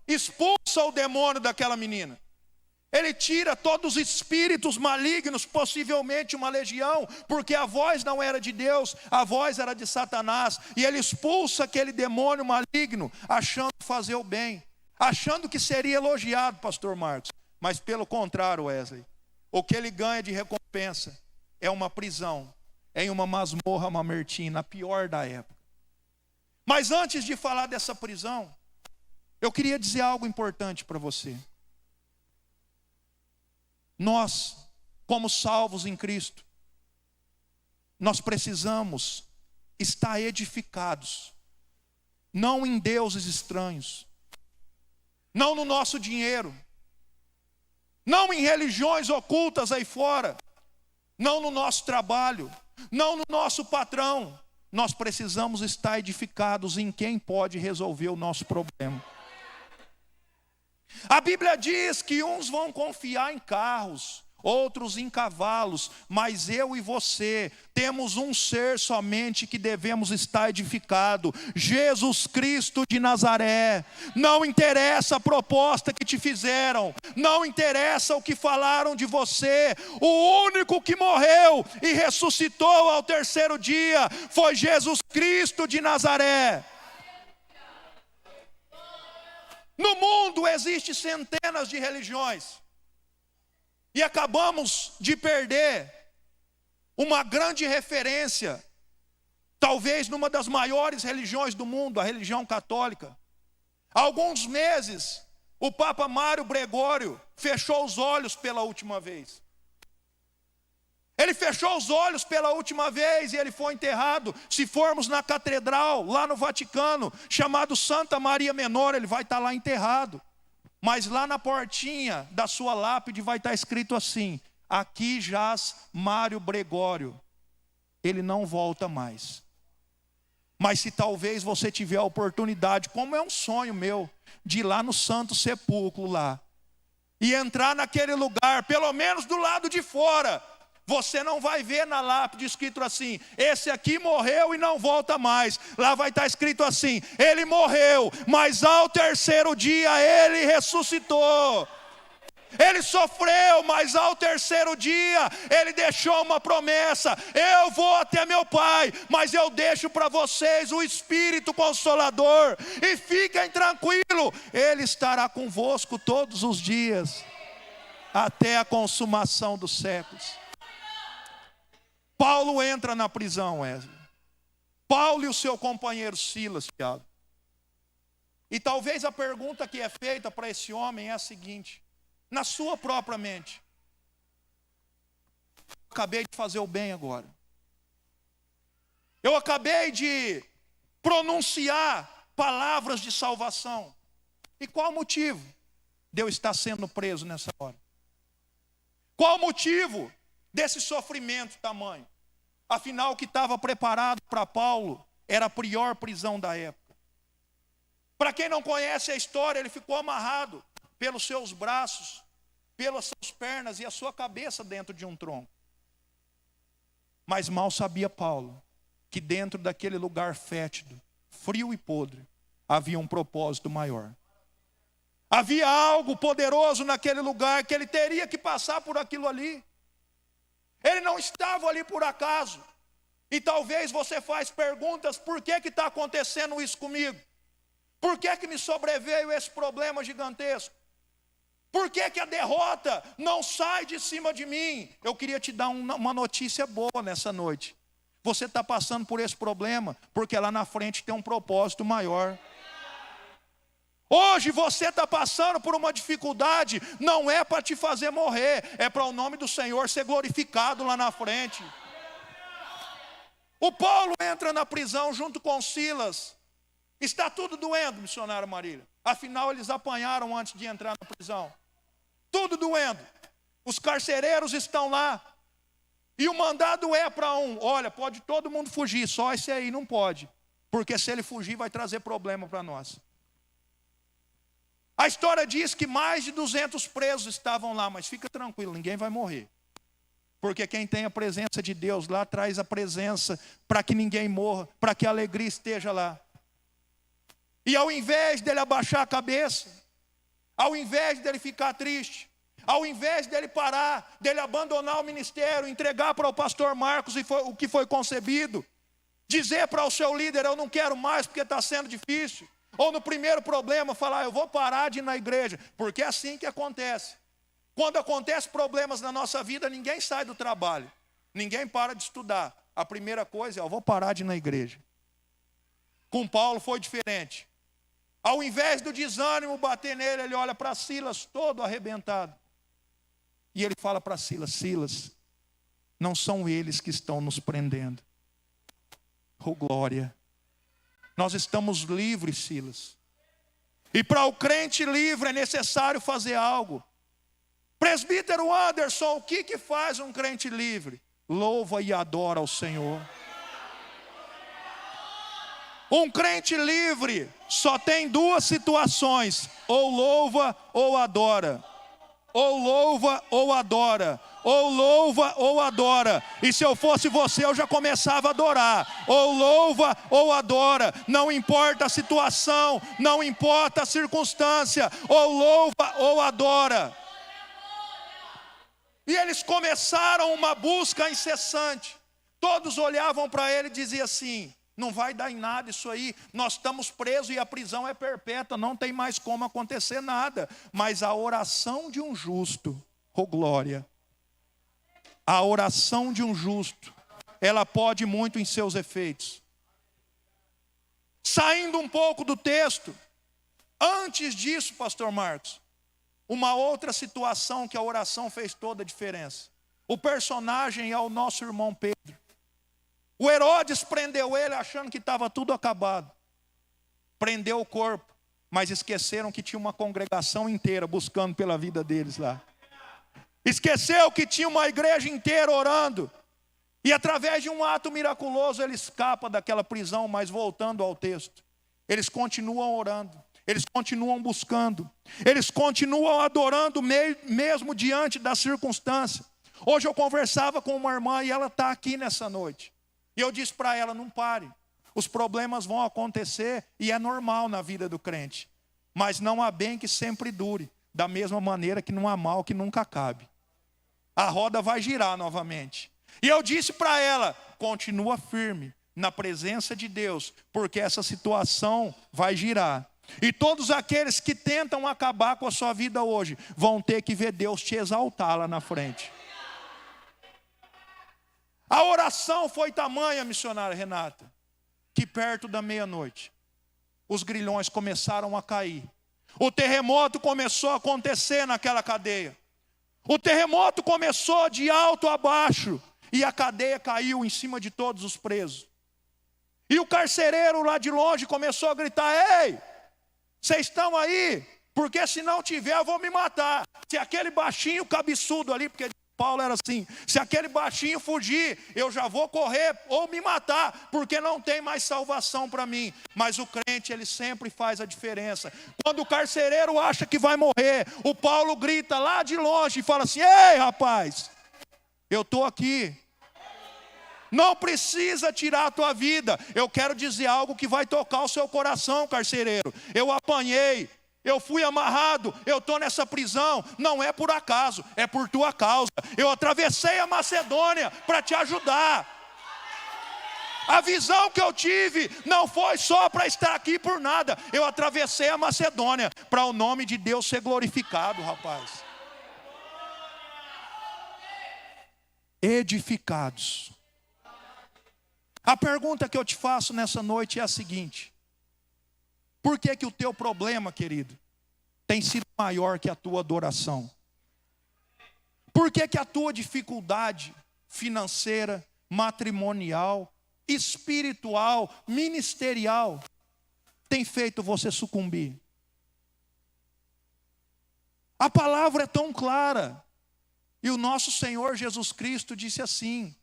expulsa o demônio daquela menina. Ele tira todos os espíritos malignos, possivelmente uma legião, porque a voz não era de Deus, a voz era de Satanás. E ele expulsa aquele demônio maligno, achando fazer o bem, achando que seria elogiado, pastor Marcos. Mas pelo contrário, Wesley, o que ele ganha de recompensa é uma prisão, em uma masmorra mamertina, a pior da época. Mas antes de falar dessa prisão, eu queria dizer algo importante para você. Nós, como salvos em Cristo, nós precisamos estar edificados, não em deuses estranhos, não no nosso dinheiro, não em religiões ocultas aí fora, não no nosso trabalho, não no nosso patrão. Nós precisamos estar edificados em quem pode resolver o nosso problema. A Bíblia diz que uns vão confiar em carros, outros em cavalos, mas eu e você temos um ser somente que devemos estar edificado: Jesus Cristo de Nazaré. Não interessa a proposta que te fizeram, não interessa o que falaram de você, o único que morreu e ressuscitou ao terceiro dia foi Jesus Cristo de Nazaré. No mundo existem centenas de religiões, e acabamos de perder uma grande referência, talvez numa das maiores religiões do mundo, a religião católica. Há alguns meses, o Papa Mário Gregório fechou os olhos pela última vez. Ele fechou os olhos pela última vez e ele foi enterrado. Se formos na catedral, lá no Vaticano, chamado Santa Maria Menor, ele vai estar lá enterrado. Mas lá na portinha da sua lápide vai estar escrito assim: aqui jaz Mário Gregório. Ele não volta mais. Mas se talvez você tiver a oportunidade, como é um sonho meu, de ir lá no Santo Sepulcro lá, e entrar naquele lugar, pelo menos do lado de fora, você não vai ver na lápide escrito assim: esse aqui morreu e não volta mais. Lá vai estar escrito assim: ele morreu, mas ao terceiro dia ele ressuscitou. Ele sofreu, mas ao terceiro dia ele deixou uma promessa: eu vou até meu Pai, mas eu deixo para vocês o Espírito Consolador. E fiquem tranquilos, Ele estará convosco todos os dias, até a consumação dos séculos. Paulo entra na prisão, Wesley. Paulo e o seu companheiro Silas, Thiago. E talvez a pergunta que é feita para esse homem é a seguinte: na sua própria mente, eu acabei de fazer o bem agora. Eu acabei de pronunciar palavras de salvação. E qual o motivo de eu estar sendo preso nessa hora? Qual o motivo desse sofrimento tamanho? Afinal, o que estava preparado para Paulo era a pior prisão da época. Para quem não conhece a história, ele ficou amarrado pelos seus braços, pelas suas pernas e a sua cabeça dentro de um tronco. Mas mal sabia Paulo que dentro daquele lugar fétido, frio e podre, havia um propósito maior. Havia algo poderoso naquele lugar, que ele teria que passar por aquilo ali. Ele não estava ali por acaso. E talvez você faz perguntas: por que está acontecendo isso comigo? Por que me sobreveio esse problema gigantesco? Por que que a derrota não sai de cima de mim? Eu queria te dar uma notícia boa nessa noite. Você está passando por esse problema porque lá na frente tem um propósito maior. Hoje você está passando por uma dificuldade, não é para te fazer morrer, é para o nome do Senhor ser glorificado lá na frente. O Paulo entra na prisão junto com Silas. Está tudo doendo, missionário Marília. Afinal, eles apanharam antes de entrar na prisão. Tudo doendo. Os carcereiros estão lá. E o mandado é para um: olha, pode todo mundo fugir, só esse aí não pode. Porque se ele fugir vai trazer problema para nós. A história diz que mais de 200 presos estavam lá, mas fica tranquilo, ninguém vai morrer. Porque quem tem a presença de Deus lá traz a presença para que ninguém morra, para que a alegria esteja lá. E ao invés dele abaixar a cabeça, ao invés dele ficar triste, ao invés dele parar, dele abandonar o ministério, entregar para o pastor Marcos o que foi concebido, dizer para o seu líder: eu não quero mais porque está sendo difícil. Ou no primeiro problema falar: eu vou parar de ir na igreja. Porque é assim que acontece. Quando acontecem problemas na nossa vida, ninguém sai do trabalho, ninguém para de estudar. A primeira coisa é: eu vou parar de ir na igreja. Com Paulo foi diferente. Ao invés do desânimo bater nele, ele olha para Silas todo arrebentado. E ele fala para Silas: Silas, não são eles que estão nos prendendo. Oh glória! Nós estamos livres, Silas. E para o crente livre é necessário fazer algo. Presbítero Anderson, o que faz um crente livre? Louva e adora ao Senhor. Um crente livre só tem duas situações: ou louva ou adora. Ou louva ou adora. Ou louva ou adora. E se eu fosse você, eu já começava a adorar. Ou louva ou adora. Não importa a situação, não importa a circunstância. Ou louva ou adora. E eles começaram uma busca incessante. Todos olhavam para ele e diziam assim: não vai dar em nada isso aí, nós estamos presos e a prisão é perpétua, não tem mais como acontecer nada. Mas a oração de um justo, oh glória, a oração de um justo, ela pode muito em seus efeitos. Saindo um pouco do texto, antes disso, pastor Marcos, uma outra situação que a oração fez toda a diferença. O personagem é o nosso irmão Pedro. O Herodes prendeu ele achando que estava tudo acabado. Prendeu o corpo, mas esqueceram que tinha uma congregação inteira buscando pela vida deles lá. Esqueceu que tinha uma igreja inteira orando. E através de um ato miraculoso ele escapa daquela prisão. Mas voltando ao texto, eles continuam orando, eles continuam buscando, eles continuam adorando mesmo diante da circunstância. Hoje eu conversava com uma irmã e ela está aqui nessa noite. E eu disse para ela: não pare, os problemas vão acontecer e é normal na vida do crente. Mas não há bem que sempre dure, da mesma maneira que não há mal que nunca acabe. A roda vai girar novamente. E eu disse para ela: continua firme na presença de Deus, porque essa situação vai girar. E todos aqueles que tentam acabar com a sua vida hoje vão ter que ver Deus te exaltar lá na frente. A oração foi tamanha, missionária Renata, que perto da meia-noite os grilhões começaram a cair. O terremoto começou a acontecer naquela cadeia. O terremoto começou de alto a baixo e a cadeia caiu em cima de todos os presos. E o carcereiro lá de longe começou a gritar: ei, vocês estão aí? Porque se não tiver eu vou me matar. Se aquele baixinho cabeçudo ali, porque Paulo era assim, se aquele baixinho fugir, eu já vou correr ou me matar, porque não tem mais salvação para mim. Mas o crente, ele sempre faz a diferença. Quando o carcereiro acha que vai morrer, o Paulo grita lá de longe e fala assim: ei rapaz, eu estou aqui. Não precisa tirar a tua vida. Eu quero dizer algo que vai tocar o seu coração, carcereiro. Eu apanhei, eu fui amarrado, eu estou nessa prisão, não é por acaso, é por tua causa. Eu atravessei a Macedônia para te ajudar. A visão que eu tive não foi só para estar aqui por nada. Eu atravessei a Macedônia para o nome de Deus ser glorificado, rapaz. Edificados. A pergunta que eu te faço nessa noite é a seguinte: por que que o teu problema, querido, tem sido maior que a tua adoração? Por que que a tua dificuldade financeira, matrimonial, espiritual, ministerial tem feito você sucumbir? A palavra é tão clara. E o nosso Senhor Jesus Cristo disse assim: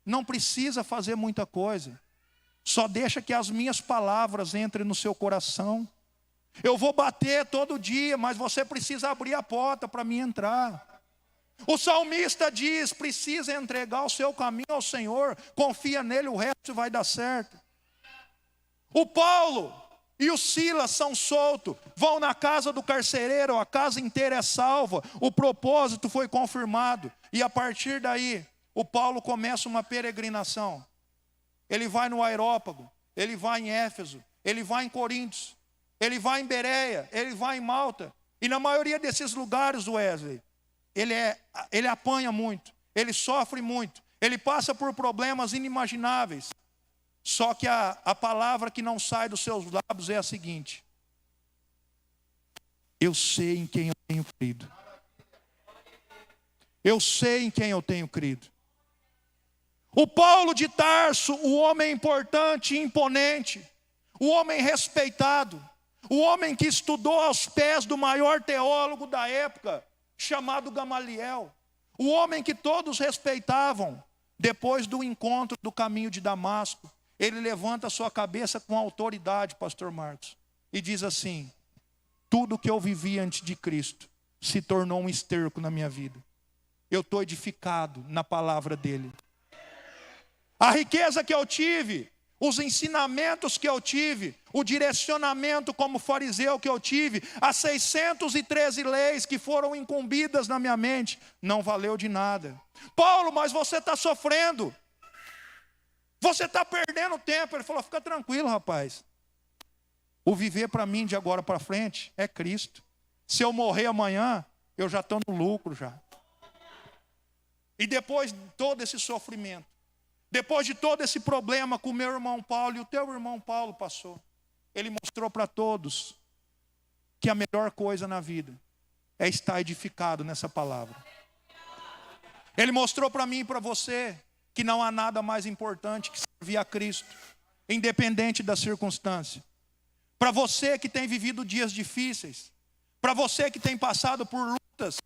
não precisa fazer muita coisa, só deixa que as minhas palavras entrem no seu coração. Eu vou bater todo dia, mas você precisa abrir a porta para mim entrar. O salmista diz: precisa entregar o seu caminho ao Senhor, confia nele, o resto vai dar certo. O Paulo e o Silas são soltos, vão na casa do carcereiro, a casa inteira é salva, o propósito foi confirmado. E a partir daí, o Paulo começa uma peregrinação. Ele vai no Aerópago, ele vai em Éfeso, ele vai em Coríntios, ele vai em Bereia, ele vai em Malta. E na maioria desses lugares, Wesley, ele apanha muito, ele sofre muito, ele passa por problemas inimagináveis. Só que a palavra que não sai dos seus lábios é a seguinte: eu sei em quem eu tenho crido. Eu sei em quem eu tenho crido. O Paulo de Tarso, o homem importante e imponente, o homem respeitado, o homem que estudou aos pés do maior teólogo da época, chamado Gamaliel, o homem que todos respeitavam, depois do encontro do caminho de Damasco, ele levanta a sua cabeça com autoridade, pastor Marcos, e diz assim: tudo que eu vivi antes de Cristo se tornou um esterco na minha vida. Eu estou edificado na palavra dele. A riqueza que eu tive, os ensinamentos que eu tive, o direcionamento como fariseu que eu tive, as 613 leis que foram incumbidas na minha mente, não valeu de nada. Paulo, mas você está sofrendo. Você está perdendo tempo. Ele falou: fica tranquilo, rapaz. O viver para mim de agora para frente é Cristo. Se eu morrer amanhã, eu já estou no lucro já. E depois de todo esse sofrimento, depois de todo esse problema com o meu irmão Paulo, e o teu irmão Paulo passou, ele mostrou para todos que a melhor coisa na vida é estar edificado nessa palavra. Ele mostrou para mim e para você que não há nada mais importante que servir a Cristo, independente da circunstância. Para você que tem vivido dias difíceis, para você que tem passado por lutas,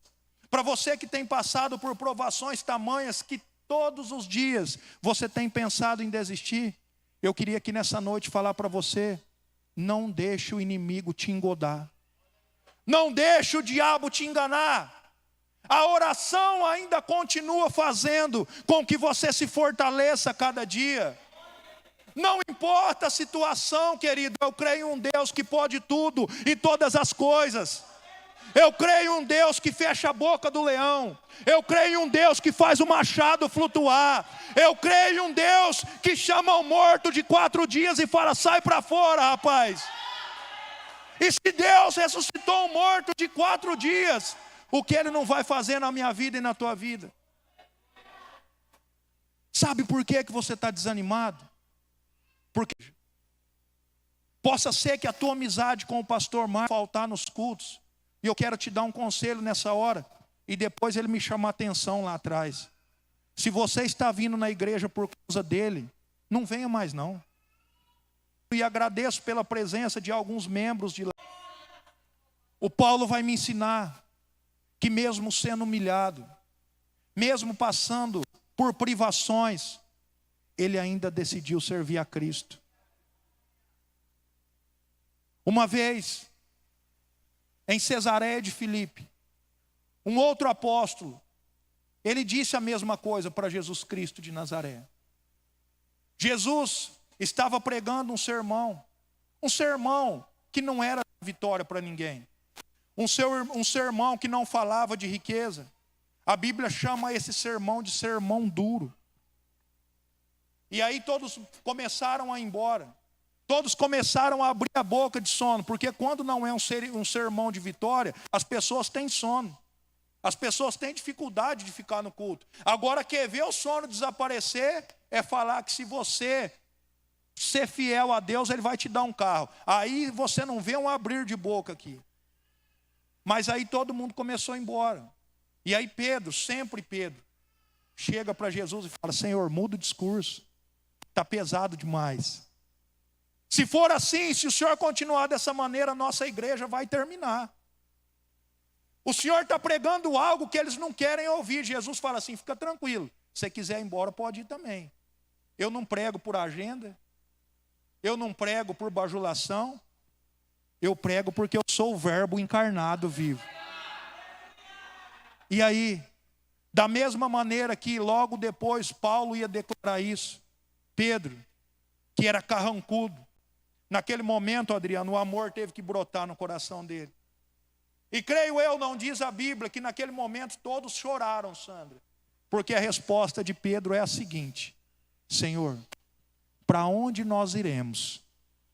para você que tem passado por provações tamanhas que todos os dias você tem pensado em desistir, eu queria aqui nessa noite falar para você: não deixe o inimigo te engodar, não deixe o diabo te enganar. A oração ainda continua fazendo com que você se fortaleça cada dia. Não importa a situação, querido, eu creio em um Deus que pode tudo e todas as coisas. Eu creio em um Deus que fecha a boca do leão. Eu creio em um Deus que faz o machado flutuar. Eu creio em um Deus que chama o morto de 4 dias e fala: sai para fora, rapaz. E se Deus ressuscitou um morto de 4 dias, o que Ele não vai fazer na minha vida e na tua vida? Sabe por que você está desanimado? Porque possa ser que a tua amizade com o pastor Marcos faltar nos cultos. E eu quero te dar um conselho nessa hora, e depois ele me chamou a atenção lá atrás. Se você está vindo na igreja por causa dele, não venha mais não. E agradeço pela presença de alguns membros de lá. O Paulo vai me ensinar que mesmo sendo humilhado, mesmo passando por privações, ele ainda decidiu servir a Cristo. Uma vez, em Cesareia de Filipe, um outro apóstolo, ele disse a mesma coisa para Jesus Cristo de Nazaré. Jesus estava pregando um sermão que não era vitória para ninguém, um sermão que não falava de riqueza. A Bíblia chama esse sermão de sermão duro. E aí todos começaram a ir embora. Todos começaram a abrir a boca de sono, porque quando não é um sermão de vitória, as pessoas têm sono. As pessoas têm dificuldade de ficar no culto. Agora, quer ver o sono desaparecer, é falar que se você ser fiel a Deus, Ele vai te dar um carro. Aí você não vê um abrir de boca aqui. Mas aí todo mundo começou a ir embora. E aí Pedro, sempre Pedro, chega para Jesus e fala: Senhor, muda o discurso. Está pesado demais. Se for assim, se o Senhor continuar dessa maneira, a nossa igreja vai terminar. O Senhor está pregando algo que eles não querem ouvir. Jesus fala assim: fica tranquilo, se você quiser ir embora, pode ir também. Eu não prego por agenda, eu não prego por bajulação, eu prego porque eu sou o verbo encarnado vivo. E aí, da mesma maneira que logo depois Paulo ia declarar isso, Pedro, que era carrancudo, naquele momento, Adriano, o amor teve que brotar no coração dele. E creio eu, não diz a Bíblia, que naquele momento todos choraram, Sandra. Porque a resposta de Pedro é a seguinte: Senhor, para onde nós iremos,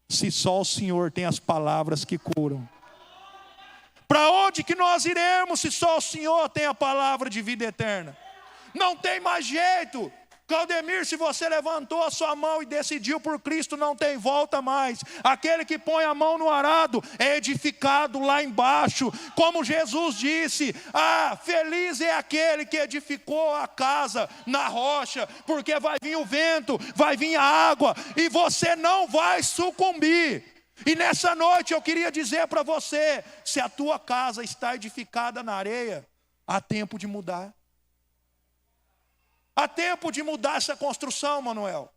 se só o Senhor tem as palavras que curam? Para onde que nós iremos, se só o Senhor tem a palavra de vida eterna? Não tem mais jeito. Claudemir, se você levantou a sua mão e decidiu por Cristo, não tem volta mais. Aquele que põe a mão no arado é edificado lá embaixo. Como Jesus disse: feliz é aquele que edificou a casa na rocha, porque vai vir o vento, vai vir a água, e você não vai sucumbir. E nessa noite eu queria dizer para você: se a tua casa está edificada na areia, há tempo de mudar. Há tempo de mudar essa construção, Manuel.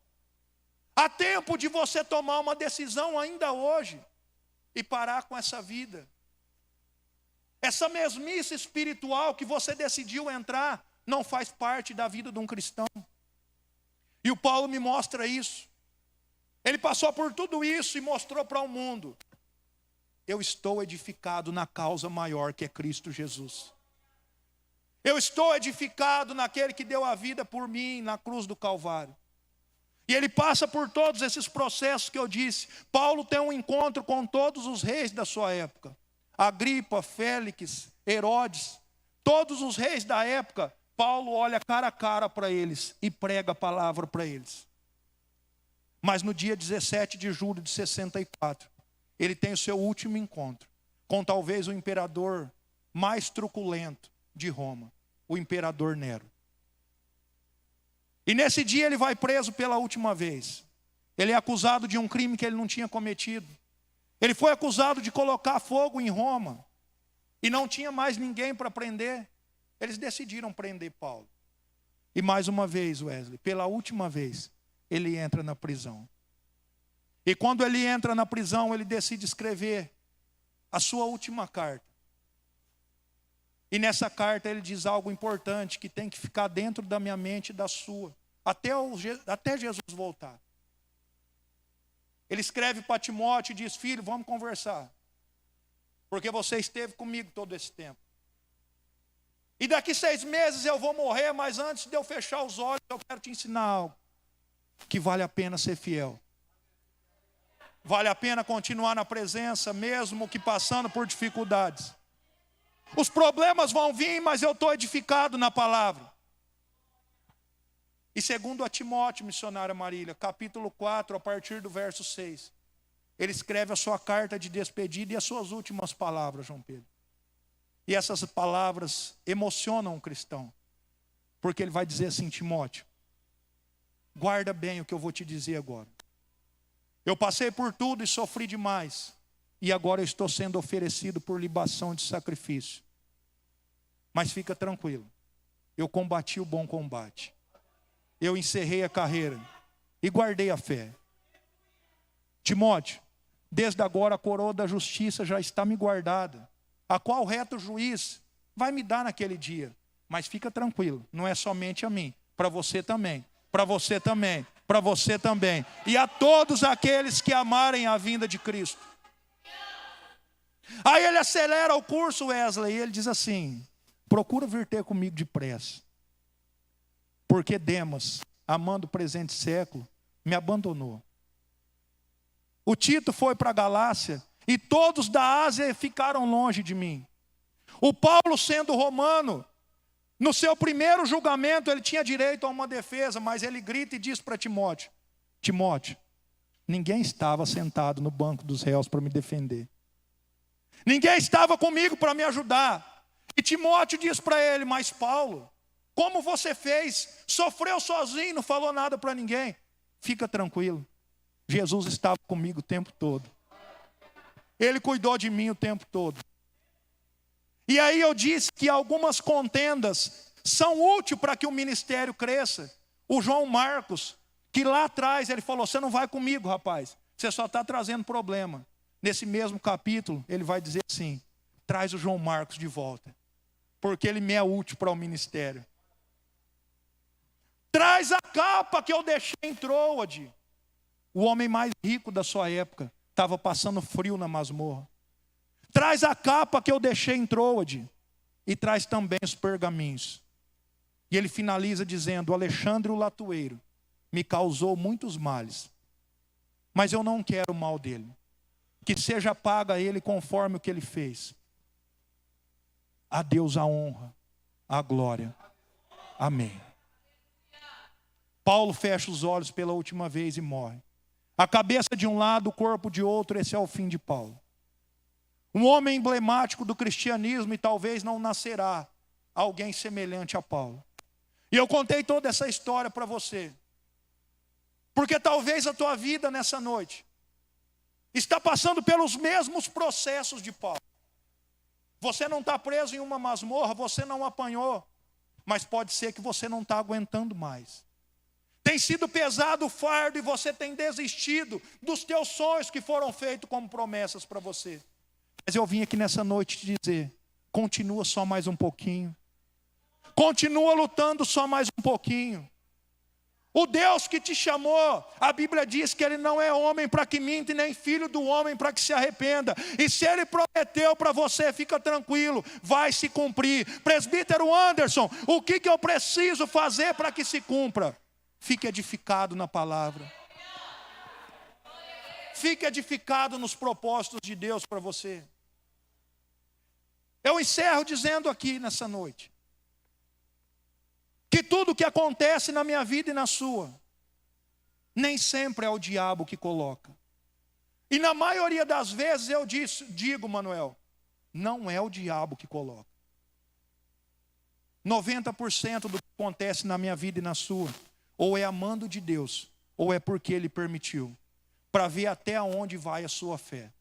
Há tempo de você tomar uma decisão ainda hoje e parar com essa vida. Essa mesmice espiritual que você decidiu entrar não faz parte da vida de um cristão. E o Paulo me mostra isso. Ele passou por tudo isso e mostrou para o mundo: eu estou edificado na causa maior que é Cristo Jesus. Eu estou edificado naquele que deu a vida por mim na cruz do Calvário. E ele passa por todos esses processos que eu disse. Paulo tem um encontro com todos os reis da sua época. Agripa, Félix, Herodes, todos os reis da época. Paulo olha cara a cara para eles e prega a palavra para eles. Mas no dia 17 de julho de 64, ele tem o seu último encontro com talvez o imperador mais truculento de Roma, o imperador Nero. E nesse dia ele vai preso pela última vez. Ele é acusado de um crime que ele não tinha cometido. Ele foi acusado de colocar fogo em Roma. E não tinha mais ninguém para prender. Eles decidiram prender Paulo. E mais uma vez, Wesley, pela última vez, ele entra na prisão. E quando ele entra na prisão, ele decide escrever a sua última carta. E nessa carta ele diz algo importante que tem que ficar dentro da minha mente e da sua, até Jesus voltar. Ele escreve para Timóteo e diz: filho, vamos conversar, porque você esteve comigo todo esse tempo. E daqui 6 meses eu vou morrer, mas antes de eu fechar os olhos, eu quero te ensinar algo, que vale a pena ser fiel. Vale a pena continuar na presença, mesmo que passando por dificuldades. Os problemas vão vir, mas eu estou edificado na palavra. E segundo a Timóteo, missionária Marília, capítulo 4, a partir do verso 6, ele escreve a sua carta de despedida e as suas últimas palavras, João Pedro. E essas palavras emocionam o cristão, porque ele vai dizer assim: Timóteo, guarda bem o que eu vou te dizer agora. Eu passei por tudo e sofri demais, e agora eu estou sendo oferecido por libação de sacrifício. Mas fica tranquilo, eu combati o bom combate. Eu encerrei a carreira e guardei a fé. Timóteo, desde agora a coroa da justiça já está me guardada, a qual o reto juiz vai me dar naquele dia. Mas fica tranquilo, não é somente a mim, para você também, para você também, para você também. E a todos aqueles que amarem a vinda de Cristo. Aí ele acelera o curso, Wesley, e ele diz assim: procura vir ter comigo depressa, porque Demas amando o presente século, me abandonou. O Tito foi para a Galácia e todos da Ásia ficaram longe de mim. O Paulo, sendo romano, no seu primeiro julgamento ele tinha direito a uma defesa, mas ele grita e diz para Timóteo: Timóteo, ninguém estava sentado no banco dos réus para me defender. Ninguém estava comigo para me ajudar. E Timóteo diz para ele: mas Paulo, como você fez? Sofreu sozinho, não falou nada para ninguém. Fica tranquilo. Jesus estava comigo o tempo todo. Ele cuidou de mim o tempo todo. E aí eu disse que algumas contendas são úteis para que o ministério cresça. O João Marcos, que lá atrás ele falou: você não vai comigo, rapaz, você só está trazendo problema. Nesse mesmo capítulo ele vai dizer assim: traz o João Marcos de volta, porque ele me é útil para o ministério. Traz a capa que eu deixei em Troade. O homem mais rico da sua época estava passando frio na masmorra. Traz a capa que eu deixei em Troade. E traz também os pergaminhos. E ele finaliza dizendo: o Alexandre o latoeiro me causou muitos males, mas eu não quero o mal dele. Que seja paga a ele conforme o que ele fez. A Deus a honra, a glória. Amém. Paulo fecha os olhos pela última vez e morre. A cabeça de um lado, o corpo de outro, esse é o fim de Paulo. Um homem emblemático do cristianismo, e talvez não nascerá alguém semelhante a Paulo. E eu contei toda essa história para você, porque talvez a tua vida nessa noite está passando pelos mesmos processos de Paulo. Você não está preso em uma masmorra, você não apanhou, mas pode ser que você não está aguentando mais. Tem sido pesado o fardo e você tem desistido dos teus sonhos que foram feitos como promessas para você. Mas eu vim aqui nessa noite te dizer: continua só mais um pouquinho. Continua lutando só mais um pouquinho. O Deus que te chamou, a Bíblia diz que Ele não é homem para que minta, e nem filho do homem para que se arrependa. E se Ele prometeu para você, fica tranquilo, vai se cumprir. Presbítero Anderson, o que eu preciso fazer para que se cumpra? Fique edificado na palavra. Fique edificado nos propósitos de Deus para você. Eu encerro dizendo aqui nessa noite que tudo que acontece na minha vida e na sua, nem sempre é o diabo que coloca. E na maioria das vezes eu digo, Manuel, não é o diabo que coloca. 90% do que acontece na minha vida e na sua, ou é amando de Deus, ou é porque Ele permitiu, para ver até onde vai a sua fé.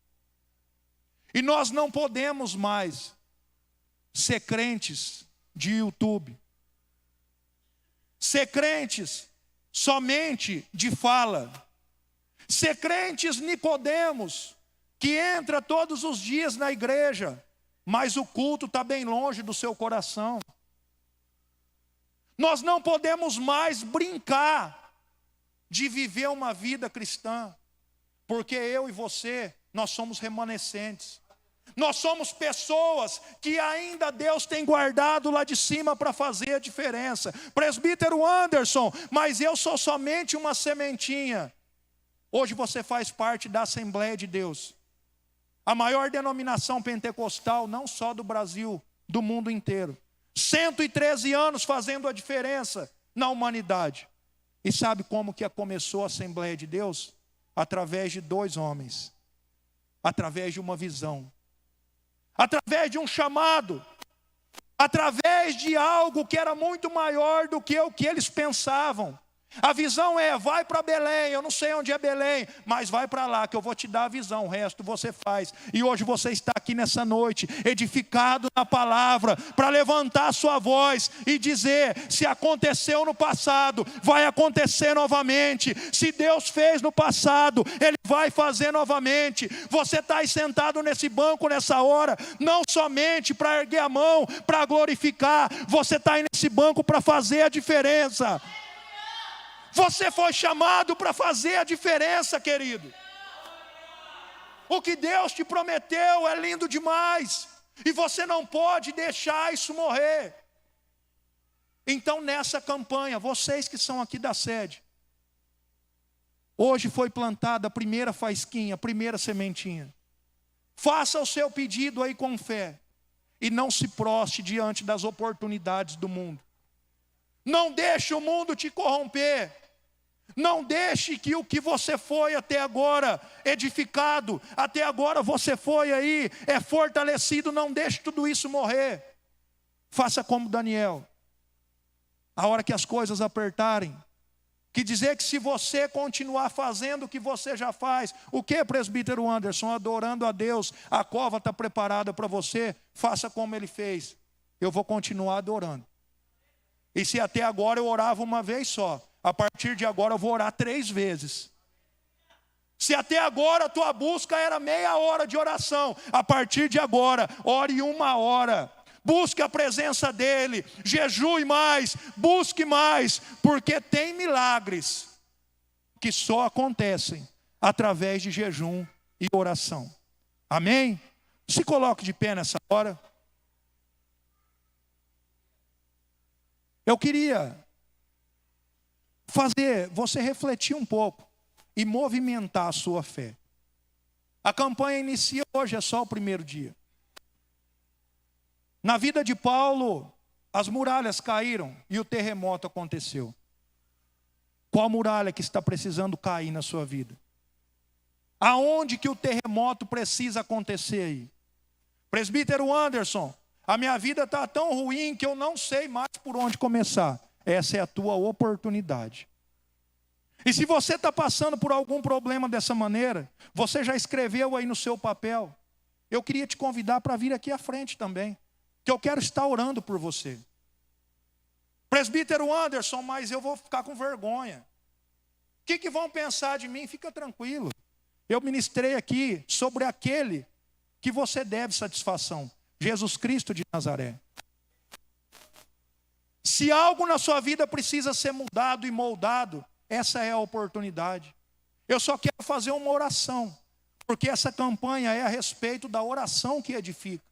E nós não podemos mais ser crentes de YouTube, ser crentes somente de fala, ser crentes Nicodemos, que entra todos os dias na igreja, mas o culto está bem longe do seu coração. Nós não podemos mais brincar de viver uma vida cristã, porque eu e você, nós somos remanescentes. Nós somos pessoas que ainda Deus tem guardado lá de cima para fazer a diferença. Presbítero Anderson, mas eu sou somente uma sementinha. Hoje você faz parte da Assembleia de Deus, a maior denominação pentecostal, não só do Brasil, do mundo inteiro. 113 anos fazendo a diferença na humanidade. E sabe como que começou a Assembleia de Deus? Através de 2 homens, através de uma visão, através de um chamado, através de algo que era muito maior do que o que eles pensavam. A visão é: vai para Belém, eu não sei onde é Belém, mas vai para lá que eu vou te dar a visão, o resto você faz. E hoje você está aqui nessa noite, edificado na palavra, para levantar a sua voz e dizer: se aconteceu no passado, vai acontecer novamente. Se Deus fez no passado, Ele vai fazer novamente. Você está aí sentado nesse banco nessa hora, não somente para erguer a mão, para glorificar, você está aí nesse banco para fazer a diferença. Você foi chamado para fazer a diferença, querido. O que Deus te prometeu é lindo demais, e você não pode deixar isso morrer. Então, nessa campanha, vocês que são aqui da sede, hoje foi plantada a primeira faisquinha, a primeira sementinha. Faça o seu pedido aí com fé. E não se proste diante das oportunidades do mundo. Não deixe o mundo te corromper. Não deixe que o que você foi até agora edificado, até agora você foi aí, fortalecido, não deixe tudo isso morrer. Faça como Daniel. A hora que as coisas apertarem, que dizer que se você continuar fazendo o que você já faz, o que, presbítero Anderson? Adorando a Deus, a cova está preparada para você, faça como ele fez. Eu vou continuar adorando. E se até agora eu orava uma vez só, a partir de agora eu vou orar 3 vezes. Se até agora a tua busca era meia hora de oração, a partir de agora, ore 1 hora. Busque a presença dele, jejue mais, busque mais, porque tem milagres que só acontecem através de jejum e oração. Amém? Se coloque de pé nessa hora. Eu queria fazer você refletir um pouco e movimentar a sua fé. A campanha inicia hoje, é só o primeiro dia. Na vida de Paulo, as muralhas caíram e o terremoto aconteceu. Qual muralha que está precisando cair na sua vida? Aonde que o terremoto precisa acontecer aí? Presbítero Anderson, a minha vida está tão ruim que eu não sei mais por onde começar. Essa é a tua oportunidade. E se você está passando por algum problema dessa maneira, você já escreveu aí no seu papel, eu queria te convidar para vir aqui à frente também, que eu quero estar orando por você. Presbítero Anderson, mas eu vou ficar com vergonha. O que vão pensar de mim? Fica tranquilo. Eu ministrei aqui sobre aquele que você deve satisfação, Jesus Cristo de Nazaré. Se algo na sua vida precisa ser mudado e moldado, essa é a oportunidade. Eu só quero fazer uma oração, porque essa campanha é a respeito da oração que edifica.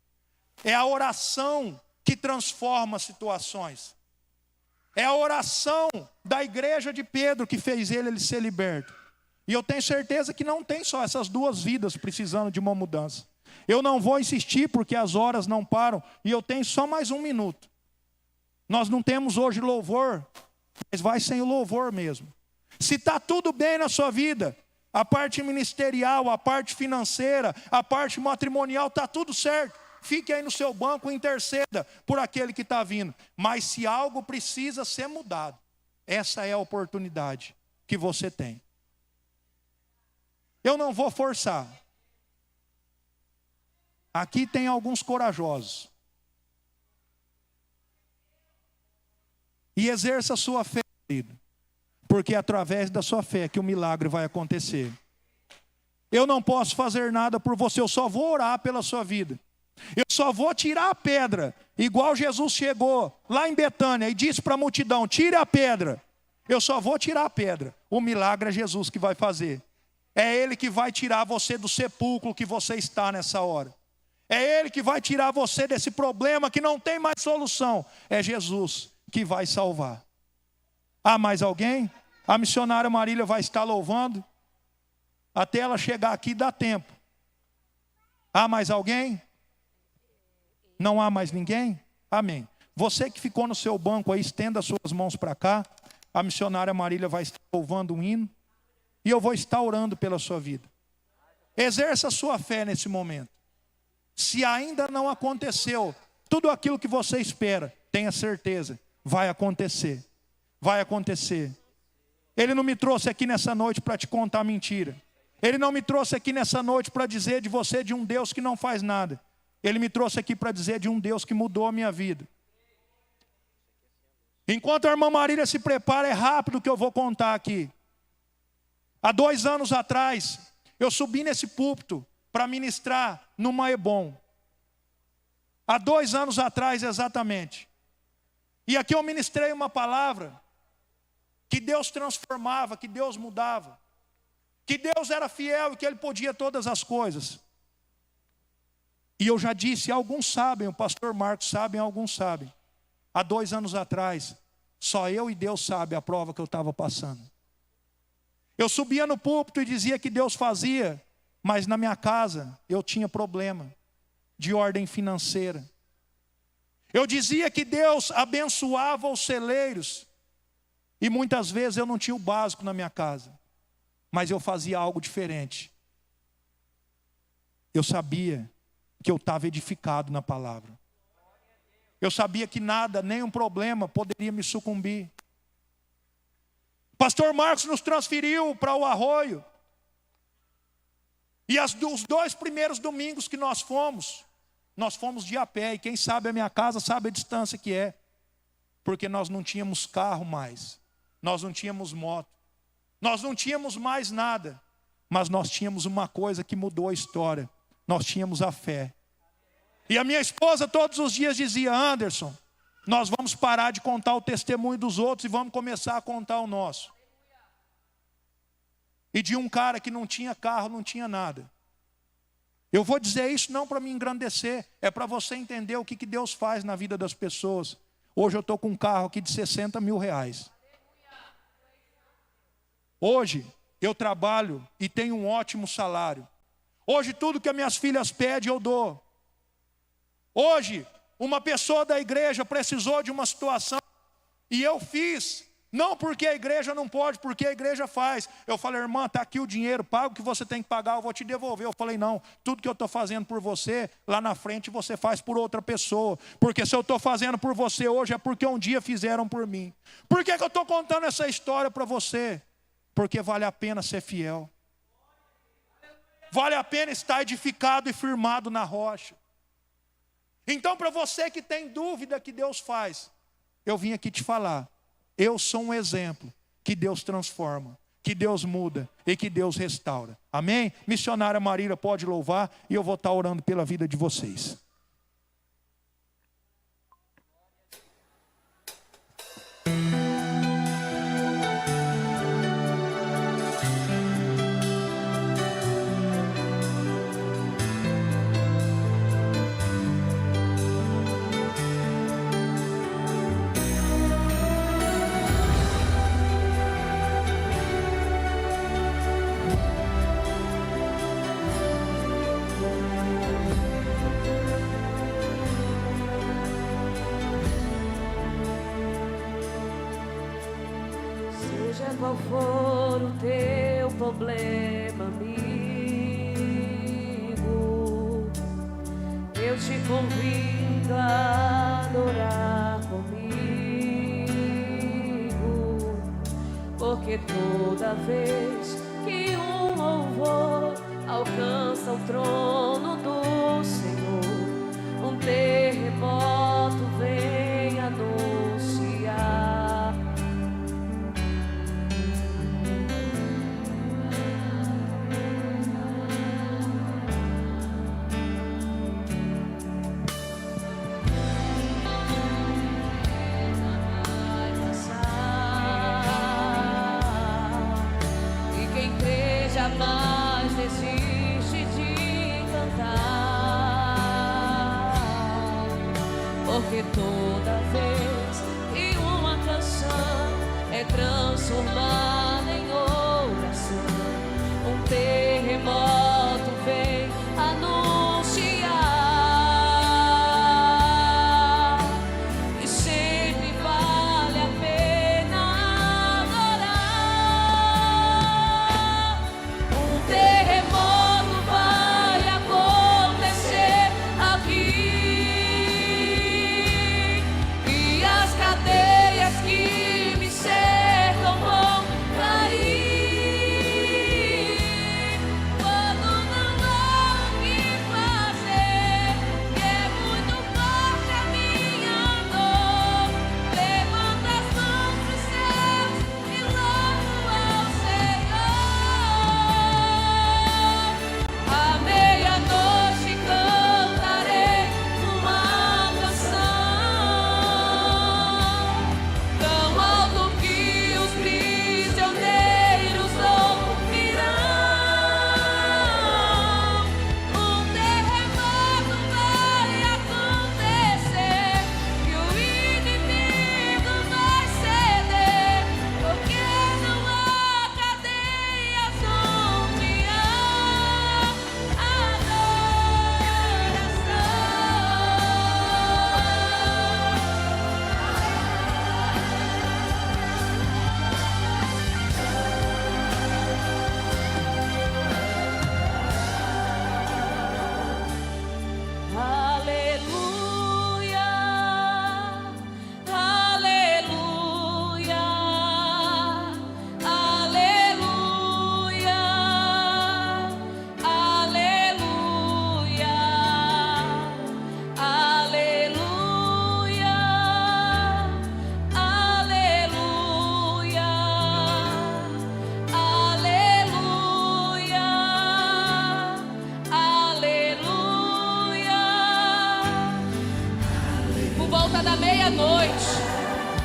É a oração que transforma situações. É a oração da igreja de Pedro que fez ele ser liberto. E eu tenho certeza que não tem só essas 2 vidas precisando de uma mudança. Eu não vou insistir porque as horas não param e eu tenho só mais 1 minuto. Nós não temos hoje louvor, mas vai sem o louvor mesmo. Se está tudo bem na sua vida, a parte ministerial, a parte financeira, a parte matrimonial, está tudo certo. Fique aí no seu banco e interceda por aquele que está vindo. Mas se algo precisa ser mudado, essa é a oportunidade que você tem. Eu não vou forçar. Aqui tem alguns corajosos. E exerça a sua fé, querido. Porque é através da sua fé que o milagre vai acontecer. Eu não posso fazer nada por você, eu só vou orar pela sua vida. Eu só vou tirar a pedra, igual Jesus chegou lá em Betânia e disse para a multidão, tire a pedra. Eu só vou tirar a pedra. O milagre é Jesus que vai fazer. É Ele que vai tirar você do sepulcro que você está nessa hora. É Ele que vai tirar você desse problema que não tem mais solução. É Jesus que vai salvar. Há mais alguém? A missionária Marília vai estar louvando. Até ela chegar aqui dá tempo. Há mais alguém? Não há mais ninguém? Amém. Você que ficou no seu banco aí, estenda as suas mãos para cá. A missionária Marília vai estar louvando um hino. E eu vou estar orando pela sua vida. Exerça a sua fé nesse momento. Se ainda não aconteceu tudo aquilo que você espera, tenha certeza, vai acontecer. Vai acontecer. Ele não me trouxe aqui nessa noite para te contar mentira. Ele não me trouxe aqui nessa noite para dizer de você de um Deus que não faz nada. Ele me trouxe aqui para dizer de um Deus que mudou a minha vida. Enquanto a irmã Marília se prepara, é rápido que eu vou contar aqui. Há 2 anos atrás, eu subi nesse púlpito para ministrar no Maebon. Há 2 anos atrás, exatamente. E aqui eu ministrei uma palavra que Deus transformava, que Deus mudava. Que Deus era fiel e que Ele podia todas as coisas. E eu já disse, alguns sabem, o pastor Marcos sabe, alguns sabem. Há 2 anos atrás, Só eu e Deus sabem a prova que eu estava passando. Eu subia no púlpito e dizia que Deus fazia, mas na minha casa eu tinha problema de ordem financeira. Eu dizia que Deus abençoava os celeiros, e muitas vezes eu não tinha o básico na minha casa, mas eu fazia algo diferente. Eu sabia que eu estava edificado na palavra. Eu sabia que nada, nenhum problema poderia me sucumbir. Pastor Marcos nos transferiu para o Arroio. E os 2 primeiros domingos que nós fomos de a pé. E quem sabe a minha casa sabe a distância que é. Porque nós não tínhamos carro mais. Nós não tínhamos moto. Nós não tínhamos mais nada. Mas nós tínhamos uma coisa que mudou a história. Nós tínhamos a fé. E a minha esposa todos os dias dizia: Anderson, nós vamos parar de contar o testemunho dos outros e vamos começar a contar o nosso. E de um cara que não tinha carro, não tinha nada. Eu vou dizer isso não para me engrandecer, é para você entender o que Deus faz na vida das pessoas. Hoje eu estou com um carro aqui de 60 mil reais. Hoje eu trabalho e tenho um ótimo salário. Hoje tudo que as minhas filhas pedem eu dou. Hoje uma pessoa da igreja precisou de uma situação e eu fiz. Não porque a igreja não pode, porque a igreja faz. Eu falei: irmã, está aqui o dinheiro, paga o que você tem que pagar, eu vou te devolver. Eu falei: não, tudo que eu estou fazendo por você, lá na frente você faz por outra pessoa. Porque se eu estou fazendo por você hoje, é porque um dia fizeram por mim. Por que eu estou contando essa história para você? Porque vale a pena ser fiel. Vale a pena estar edificado e firmado na rocha. Então, para você que tem dúvida que Deus faz, eu vim aqui te falar. Eu sou um exemplo que Deus transforma, que Deus muda e que Deus restaura. Amém? Missionária Marília pode louvar e eu vou estar orando pela vida de vocês. Seja qual for o teu problema, amigo, eu te convido a adorar comigo, porque toda vez que um louvor alcança o trono do Senhor, um terremoto vem anunciar. Jamais desiste de cantar.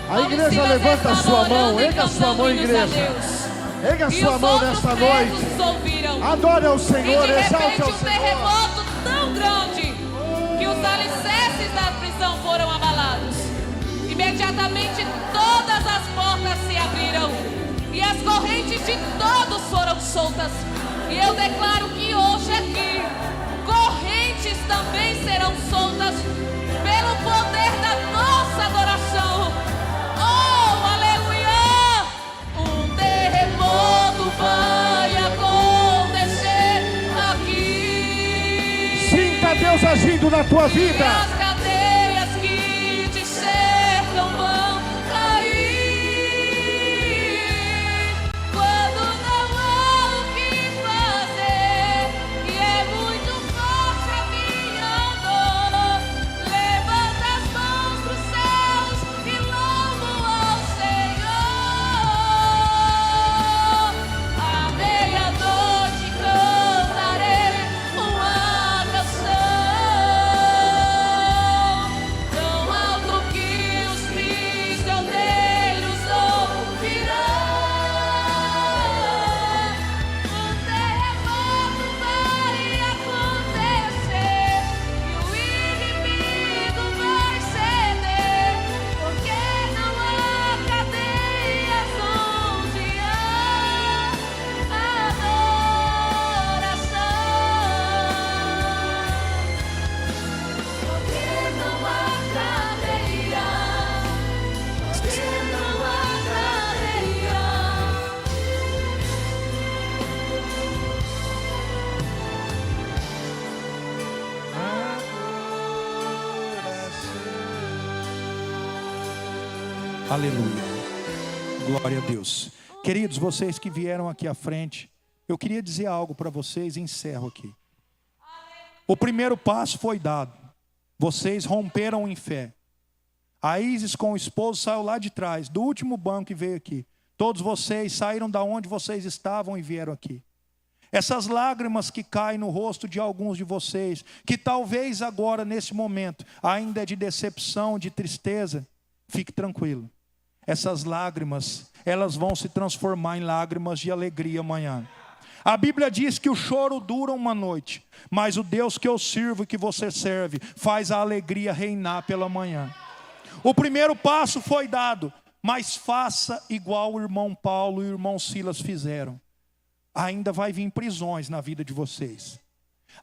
A igreja levanta a sua mão, erga a sua mão, igreja. Erga a sua mão nesta noite. Adore ao Senhor, exalte ao Senhor. Um terremoto tão grande que os alicerces da prisão foram abalados. Imediatamente todas as portas se abriram e as correntes de todos foram soltas. E eu declaro que hoje aqui correntes também serão soltas pelo poder da nossa adoração. Oh, aleluia! Um terremoto vai acontecer aqui. Sinta Deus agindo na tua vida. E as cadeias que te cercam vão cair. Quando não há o que fazer e é muito forte a minha dor, levanta as mãos pros céus e louvo ao Senhor. À meia-noite cantarei uma canção tão alto que os prisioneiros ouvirão. Um terremoto vai acontecer e o inimigo vai ceder, porque não há cadeias onde há adoração. Porque não há cadeia, porque não há cadeia. Aleluia. Glória a Deus. Queridos, vocês que vieram aqui à frente, eu queria dizer algo para vocês e encerro aqui. O primeiro passo foi dado. Vocês romperam em fé. A Isis com o esposo saiu lá de trás, do último banco e veio aqui. Todos vocês saíram da onde vocês estavam e vieram aqui. Essas lágrimas que caem no rosto de alguns de vocês, que talvez agora, nesse momento, ainda é de decepção, de tristeza, fique tranquilo. Essas lágrimas, elas vão se transformar em lágrimas de alegria amanhã. A Bíblia diz que o choro dura uma noite, mas o Deus que eu sirvo e que você serve, faz a alegria reinar pela manhã. O primeiro passo foi dado, mas faça igual o irmão Paulo e o irmão Silas fizeram. Ainda vai vir prisões na vida de vocês.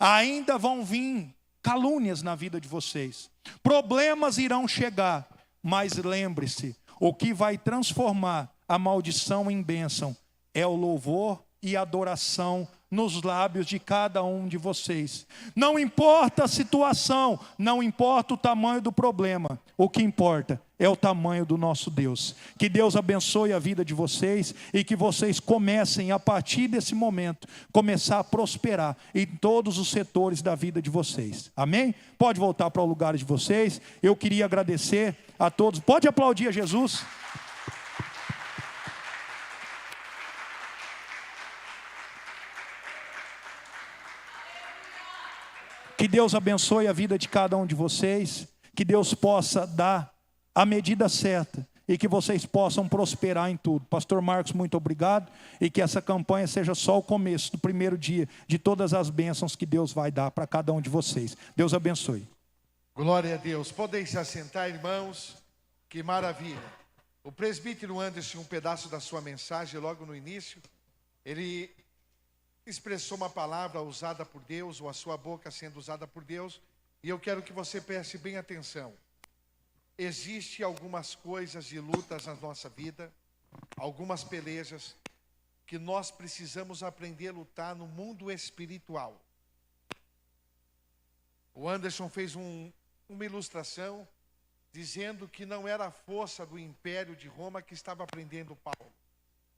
Ainda vão vir calúnias na vida de vocês. Problemas irão chegar, mas lembre-se, o que vai transformar a maldição em bênção é o louvor e adoração nos lábios de cada um de vocês. Não importa a situação, não importa o tamanho do problema, o que importa é o tamanho do nosso Deus. Que Deus abençoe a vida de vocês e que vocês comecem a partir desse momento, começar a prosperar em todos os setores da vida de vocês. Amém? Pode voltar para o lugar de vocês. Eu queria agradecer a todos. Pode aplaudir a Jesus. Que Deus abençoe a vida de cada um de vocês, que Deus possa dar a medida certa e que vocês possam prosperar em tudo. Pastor Marcos, muito obrigado, e que essa campanha seja só o começo do primeiro dia de todas as bênçãos que Deus vai dar para cada um de vocês. Deus abençoe. Glória a Deus. Podem se assentar, irmãos. Que maravilha. O presbítero Anderson, um pedaço da sua mensagem logo no início, ele expressou uma palavra usada por Deus, ou a sua boca sendo usada por Deus, e eu quero que você preste bem atenção. Existem algumas coisas e lutas na nossa vida, algumas pelejas, que nós precisamos aprender a lutar no mundo espiritual. O Anderson fez uma ilustração, dizendo que não era a força do império de Roma que estava prendendo Paulo,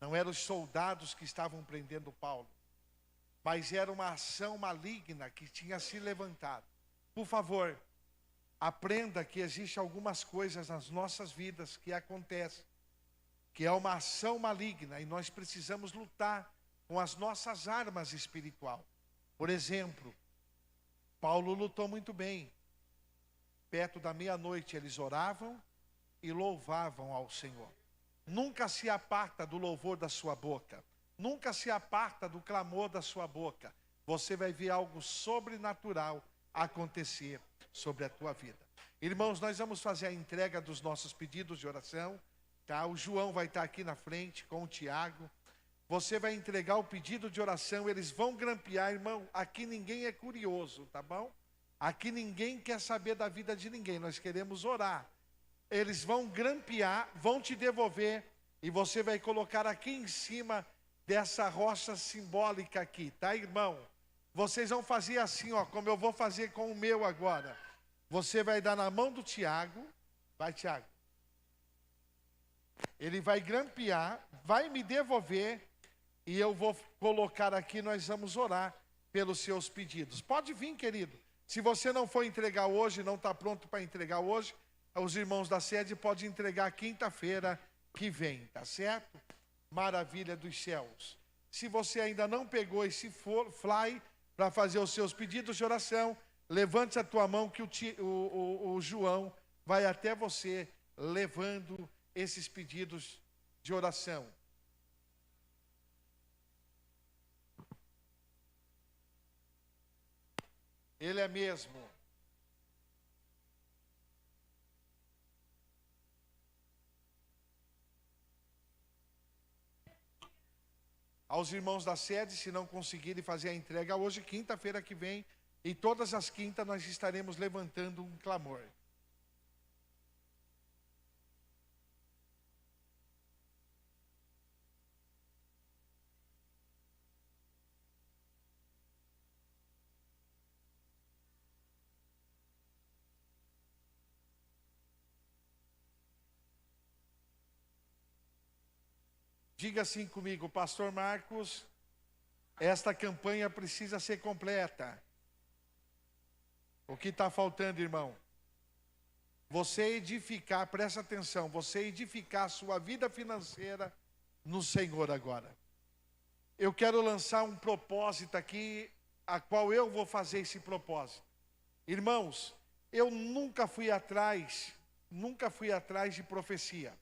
não eram os soldados que estavam prendendo Paulo, mas era uma ação maligna que tinha se levantado. Por favor, aprenda que existem algumas coisas nas nossas vidas que acontecem, que é uma ação maligna, e nós precisamos lutar com as nossas armas espirituais. Por exemplo, Paulo lutou muito bem. Perto da meia-noite eles oravam, e louvavam ao Senhor. Nunca se aparta do louvor da sua boca. Nunca se aparta do clamor da sua boca. Você vai ver algo sobrenatural acontecer sobre a tua vida. Irmãos, nós vamos fazer a entrega dos nossos pedidos de oração, tá? O João vai estar aqui na frente com o Tiago. Você vai entregar o pedido de oração, eles vão grampear, irmão. Aqui ninguém é curioso, tá bom? Aqui ninguém quer saber da vida de ninguém, nós queremos orar. Eles vão grampear, vão te devolver, e você vai colocar aqui em cima dessa rocha simbólica aqui, tá, irmão? Vocês vão fazer assim, ó, como eu vou fazer com o meu agora. Você vai dar na mão do Tiago, vai, Tiago. Ele vai grampear, vai me devolver, e eu vou colocar aqui, nós vamos orar pelos seus pedidos. Pode vir, querido. Se você não for entregar hoje, não está pronto para entregar hoje, os irmãos da sede podem entregar quinta-feira que vem, tá certo? Maravilha dos céus. Se você ainda não pegou esse fly para fazer os seus pedidos de oração, levante a tua mão que o João vai até você levando esses pedidos de oração. Ele é mesmo. Aos irmãos da sede, se não conseguirem fazer a entrega hoje, quinta-feira que vem, e todas as quintas nós estaremos levantando um clamor. Diga assim comigo, Pastor Marcos, esta campanha precisa ser completa. O que está faltando, irmão? Você edificar, presta atenção, você edificar a sua vida financeira no Senhor agora. Eu quero lançar um propósito aqui, a qual eu vou fazer esse propósito. Irmãos, eu nunca fui atrás de profecia.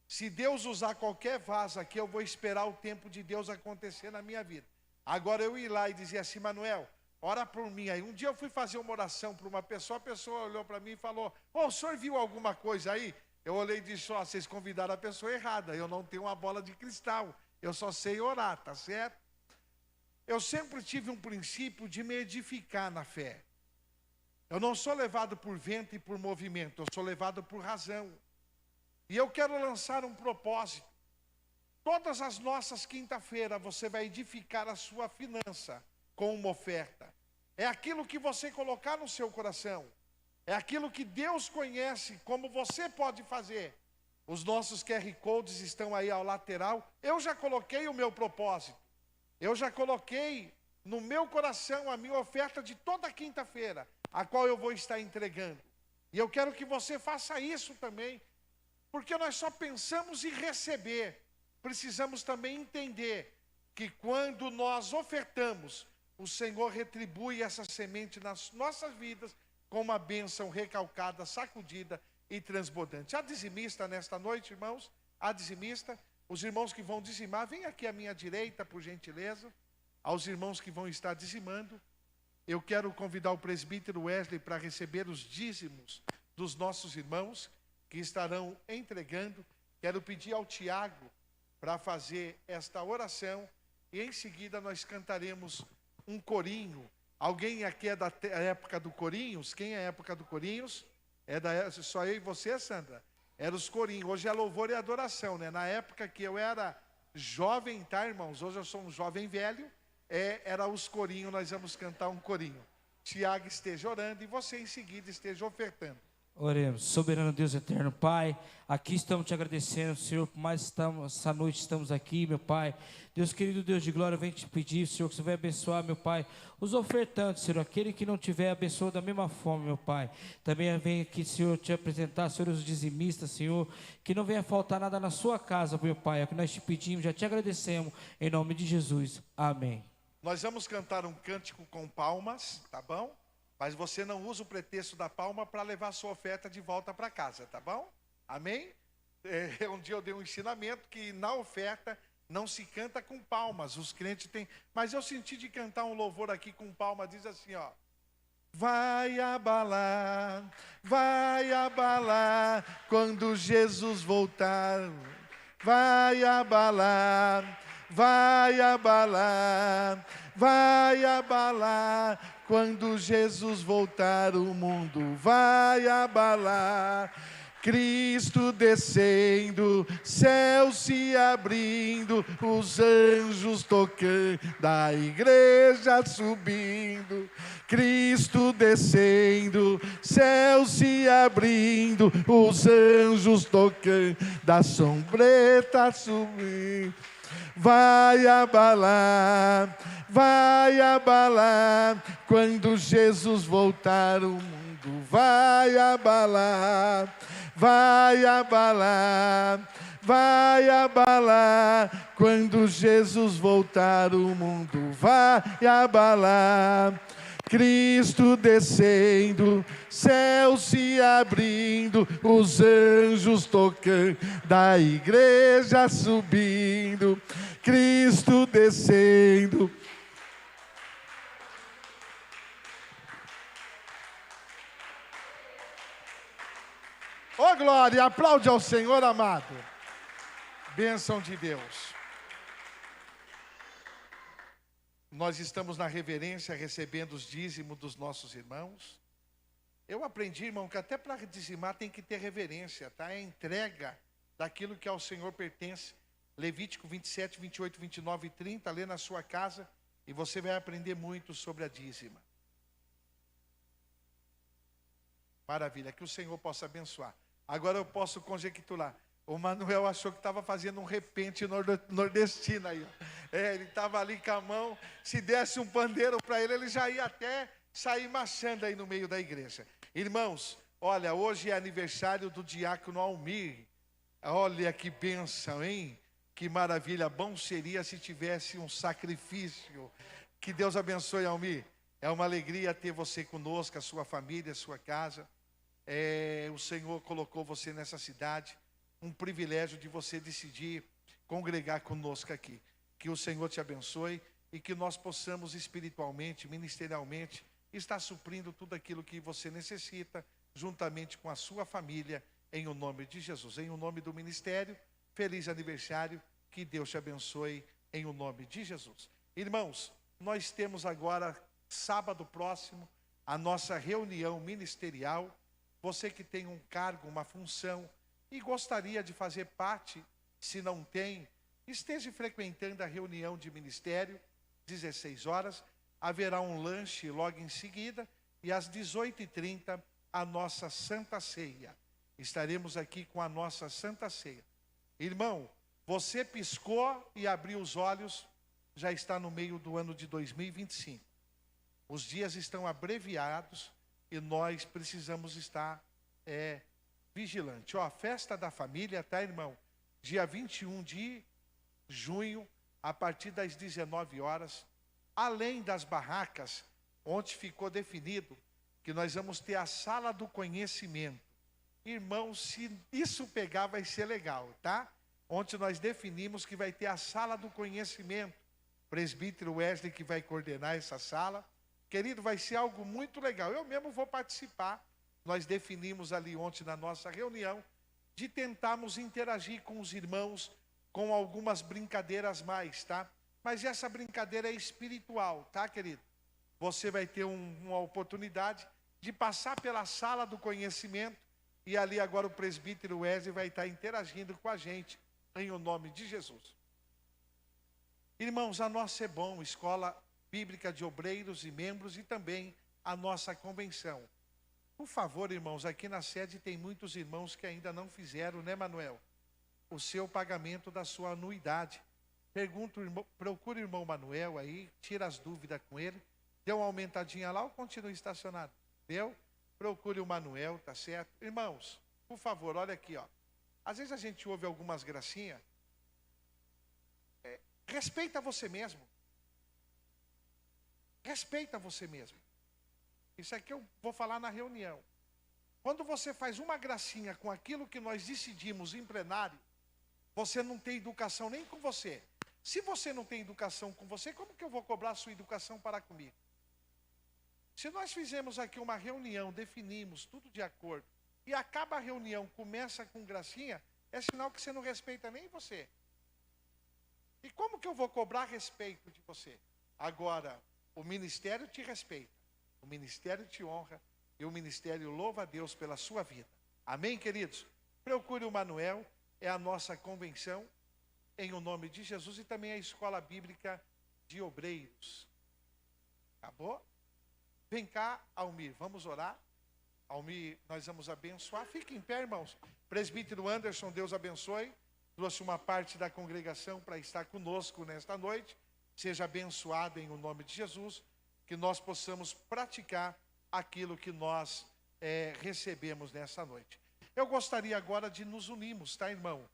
Se Deus usar qualquer vaso aqui, eu vou esperar o tempo de Deus acontecer na minha vida. Agora eu ir lá e dizer assim, Manuel, ora por mim. Aí um dia eu fui fazer uma oração para uma pessoa, a pessoa olhou para mim e falou, o senhor viu alguma coisa aí? Eu olhei e disse, vocês convidaram a pessoa errada, eu não tenho uma bola de cristal, eu só sei orar, tá certo? Eu sempre tive um princípio de me edificar na fé. Eu não sou levado por vento e por movimento, eu sou levado por razão. E eu quero lançar um propósito. Todas as nossas quinta-feiras você vai edificar a sua finança com uma oferta. É aquilo que você colocar no seu coração. É aquilo que Deus conhece, como você pode fazer. Os nossos QR Codes estão aí ao lateral. Eu já coloquei o meu propósito. Eu já coloquei no meu coração a minha oferta de toda quinta-feira, a qual eu vou estar entregando. E eu quero que você faça isso também. Porque nós só pensamos em receber, precisamos também entender que quando nós ofertamos, o Senhor retribui essa semente nas nossas vidas com uma bênção recalcada, sacudida e transbordante. A dizimista nesta noite, irmãos, a dizimista, os irmãos que vão dizimar, vem aqui à minha direita, por gentileza, aos irmãos que vão estar dizimando. Eu quero convidar o presbítero Wesley para receber os dízimos dos nossos irmãos, que estarão entregando. Quero pedir ao Tiago para fazer esta oração e em seguida nós cantaremos um corinho. Alguém aqui é da época do Corinhos? Quem é a época do Corinhos? Só eu e você, Sandra? Era os corinhos. Hoje é louvor e adoração, né? Na época que eu era jovem, tá, irmãos? Hoje eu sou um jovem velho. Era os corinhos, nós vamos cantar um corinho. Tiago esteja orando e você em seguida esteja ofertando. Oremos. Soberano Deus eterno, Pai, aqui estamos te agradecendo, Senhor, por mais essa noite estamos aqui, meu Pai. Deus querido, Deus de glória, vem te pedir, Senhor, que você vai abençoar, meu Pai, os ofertantes, Senhor, aquele que não tiver, abençoa da mesma forma, meu Pai. Também vem aqui, Senhor, te apresentar, Senhor, os dizimistas, Senhor, que não venha faltar nada na sua casa, meu Pai. É o que nós te pedimos, já te agradecemos, em nome de Jesus. Amém. Nós vamos cantar um cântico com palmas, tá bom? Mas você não usa o pretexto da palma para levar a sua oferta de volta para casa, tá bom? Amém? Um dia eu dei um ensinamento que na oferta não se canta com palmas. Os crentes têm... Mas eu senti de cantar um louvor aqui com palmas. Diz assim, ó. Vai abalar quando Jesus voltar. Vai abalar quando Jesus voltar. O mundo vai abalar. Cristo descendo, céu se abrindo, os anjos tocando, a igreja subindo. Cristo descendo, céu se abrindo, os anjos tocando, da sombreta subindo. Vai abalar quando Jesus voltar. O mundo vai abalar quando Jesus voltar. O mundo vai abalar. Cristo descendo, céu se abrindo, os anjos tocando, da igreja subindo. Cristo descendo. Ô glória, aplaude ao Senhor amado. Bênção de Deus. Nós estamos na reverência recebendo os dízimos dos nossos irmãos. Eu aprendi, irmão, que até para dizimar tem que ter reverência, tá? É entrega daquilo que ao Senhor pertence. Levítico 27, 28, 29 e 30, lê na sua casa e você vai aprender muito sobre a dízima. Maravilha, que o Senhor possa abençoar. Agora eu posso conjecturar. O Manuel achou que estava fazendo um repente nordestino aí. Ele estava ali com a mão. Se desse um pandeiro para ele, ele já ia até sair marchando aí no meio da igreja. Irmãos, olha, hoje é aniversário do diácono Almir. Olha que bênção, hein? Que maravilha. Bom seria se tivesse um sacrifício. Que Deus abençoe, Almir. É uma alegria ter você conosco, a sua família, a sua casa. O Senhor colocou você nessa cidade. Um privilégio de você decidir congregar conosco aqui. Que o Senhor te abençoe e que nós possamos espiritualmente, ministerialmente, estar suprindo tudo aquilo que você necessita, juntamente com a sua família, em o nome de Jesus. Em o nome do ministério, feliz aniversário, que Deus te abençoe, em o nome de Jesus. Irmãos, nós temos agora, sábado próximo, a nossa reunião ministerial. Você que tem um cargo, uma função, e gostaria de fazer parte, se não tem, esteja frequentando a reunião de ministério, 16 horas, haverá um lanche logo em seguida, e às 18h30, a nossa Santa Ceia. Estaremos aqui com a nossa Santa Ceia. Irmão, você piscou e abriu os olhos, já está no meio do ano de 2025. Os dias estão abreviados e nós precisamos estar vigilante. Festa da família, tá, irmão? Dia 21 de junho, a partir das 19 horas. Além das barracas, onde ficou definido que nós vamos ter a sala do conhecimento. Irmão, se isso pegar, vai ser legal, tá? Onde nós definimos que vai ter a sala do conhecimento. Presbítero Wesley que vai coordenar essa sala. Querido, vai ser algo muito legal. Eu mesmo vou participar. Nós definimos ali ontem na nossa reunião de tentarmos interagir com os irmãos com algumas brincadeiras mais, tá? Mas essa brincadeira é espiritual, tá, querido? Você vai ter uma oportunidade de passar pela sala do conhecimento e ali agora o presbítero Wesley vai estar interagindo com a gente em o nome de Jesus. Irmãos, a nossa Escola Bíblica de Obreiros e Membros e também a nossa convenção. Por favor, irmãos, aqui na sede tem muitos irmãos que ainda não fizeram, né, Manuel? O seu pagamento da sua anuidade. Procure o irmão Manuel aí, tira as dúvidas com ele. Deu uma aumentadinha lá ou continua estacionado? Deu? Procure o Manuel, tá certo? Irmãos, por favor, olha aqui, ó. Às vezes a gente ouve algumas gracinhas. Respeita você mesmo. Respeita você mesmo. Isso aqui eu vou falar na reunião. Quando você faz uma gracinha com aquilo que nós decidimos em plenário, você não tem educação nem com você. Se você não tem educação com você, como que eu vou cobrar a sua educação para comigo? Se nós fizemos aqui uma reunião, definimos tudo de acordo, e acaba a reunião, começa com gracinha, é sinal que você não respeita nem você. E como que eu vou cobrar respeito de você? Agora, o ministério te respeita, o ministério te honra, e o ministério louva a Deus pela sua vida. Amém, queridos? Procure o Manuel, é a nossa convenção, em o nome de Jesus, e também a Escola Bíblica de Obreiros. Acabou? Vem cá, Almir, vamos orar. Almir, nós vamos abençoar. Fique em pé, irmãos. Presbítero Anderson, Deus abençoe. Trouxe uma parte da congregação para estar conosco nesta noite. Seja abençoado em o nome de Jesus. Que nós possamos praticar aquilo que nós recebemos nessa noite. Eu gostaria agora de nos unirmos, tá, irmão?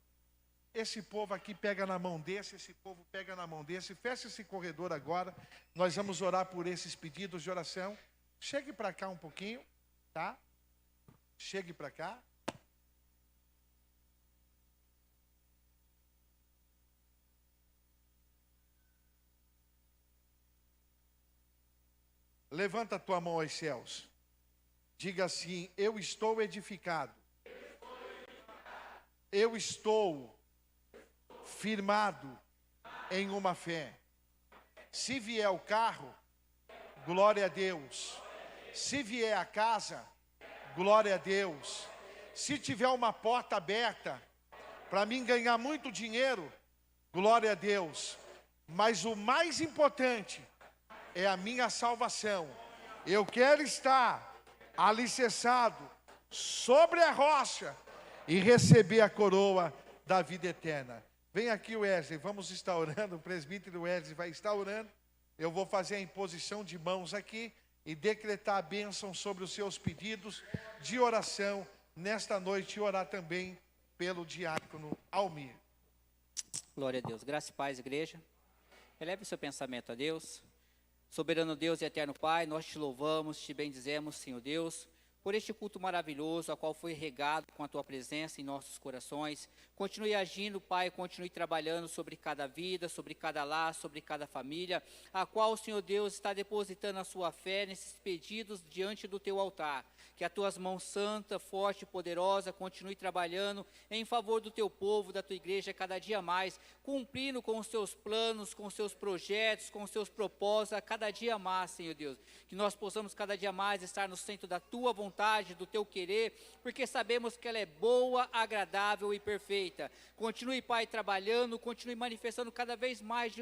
Esse povo aqui pega na mão desse, esse povo pega na mão desse. Fecha esse corredor agora. Nós vamos orar por esses pedidos de oração. Chegue para cá um pouquinho, tá? Chegue para cá. Levanta a tua mão aos céus. Diga assim: eu estou edificado. Eu estou firmado em uma fé. Se vier o carro, glória a Deus. Se vier a casa, glória a Deus. Se tiver uma porta aberta para mim ganhar muito dinheiro, glória a Deus. Mas o mais importante é a minha salvação. Eu quero estar alicerçado sobre a rocha e receber a coroa da vida eterna. Vem aqui, Wesley, vamos estar orando. O presbítero Wesley vai estar orando. Eu vou fazer a imposição de mãos aqui e decretar a bênção sobre os seus pedidos de oração nesta noite, e orar também pelo diácono Almir. Glória a Deus. Graça e paz, igreja. Eleve o seu pensamento a Deus. Soberano Deus e eterno Pai, nós te louvamos, te bendizemos, Senhor Deus, por este culto maravilhoso, a qual foi regado com a tua presença em nossos corações. Continue agindo, Pai, continue trabalhando sobre cada vida, sobre cada lar, sobre cada família, a qual o Senhor Deus está depositando a sua fé nesses pedidos diante do teu altar. Que as tuas mãos santa, forte e poderosa continue trabalhando em favor do teu povo, da tua igreja, cada dia mais, cumprindo com os teus planos, com os teus projetos, com os teus propósitos, a cada dia mais, Senhor Deus. Que nós possamos cada dia mais estar no centro da tua vontade, do teu querer, porque sabemos que ela é boa, agradável e perfeita. Continue, Pai, trabalhando, continue manifestando cada vez mais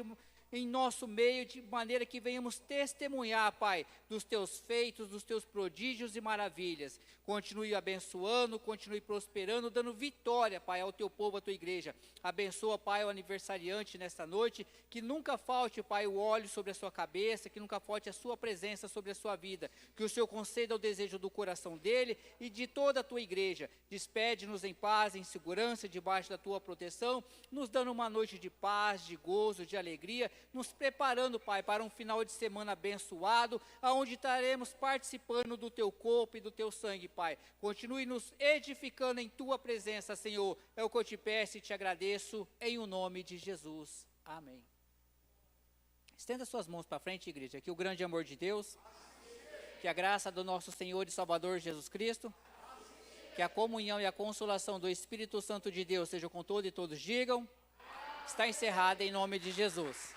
em nosso meio, de maneira que venhamos testemunhar, Pai, dos teus feitos, dos teus prodígios e maravilhas. Continue abençoando, continue prosperando, dando vitória, Pai, ao teu povo, à tua igreja. Abençoa, Pai, o aniversariante nesta noite, que nunca falte, Pai, o óleo sobre a sua cabeça, que nunca falte a sua presença sobre a sua vida, que o Senhor conceda o desejo do coração dele e de toda a tua igreja. Despede-nos em paz, em segurança, debaixo da tua proteção, nos dando uma noite de paz, de gozo, de alegria, nos preparando, Pai, para um final de semana abençoado, aonde estaremos participando do teu corpo e do teu sangue, Pai. Continue nos edificando em tua presença, Senhor. É o que eu te peço e te agradeço, em o nome de Jesus. Amém. Estenda suas mãos para frente, igreja, que o grande amor de Deus, que a graça do nosso Senhor e Salvador Jesus Cristo, que a comunhão e a consolação do Espírito Santo de Deus sejam com todos e todos digam. Está encerrada em nome de Jesus.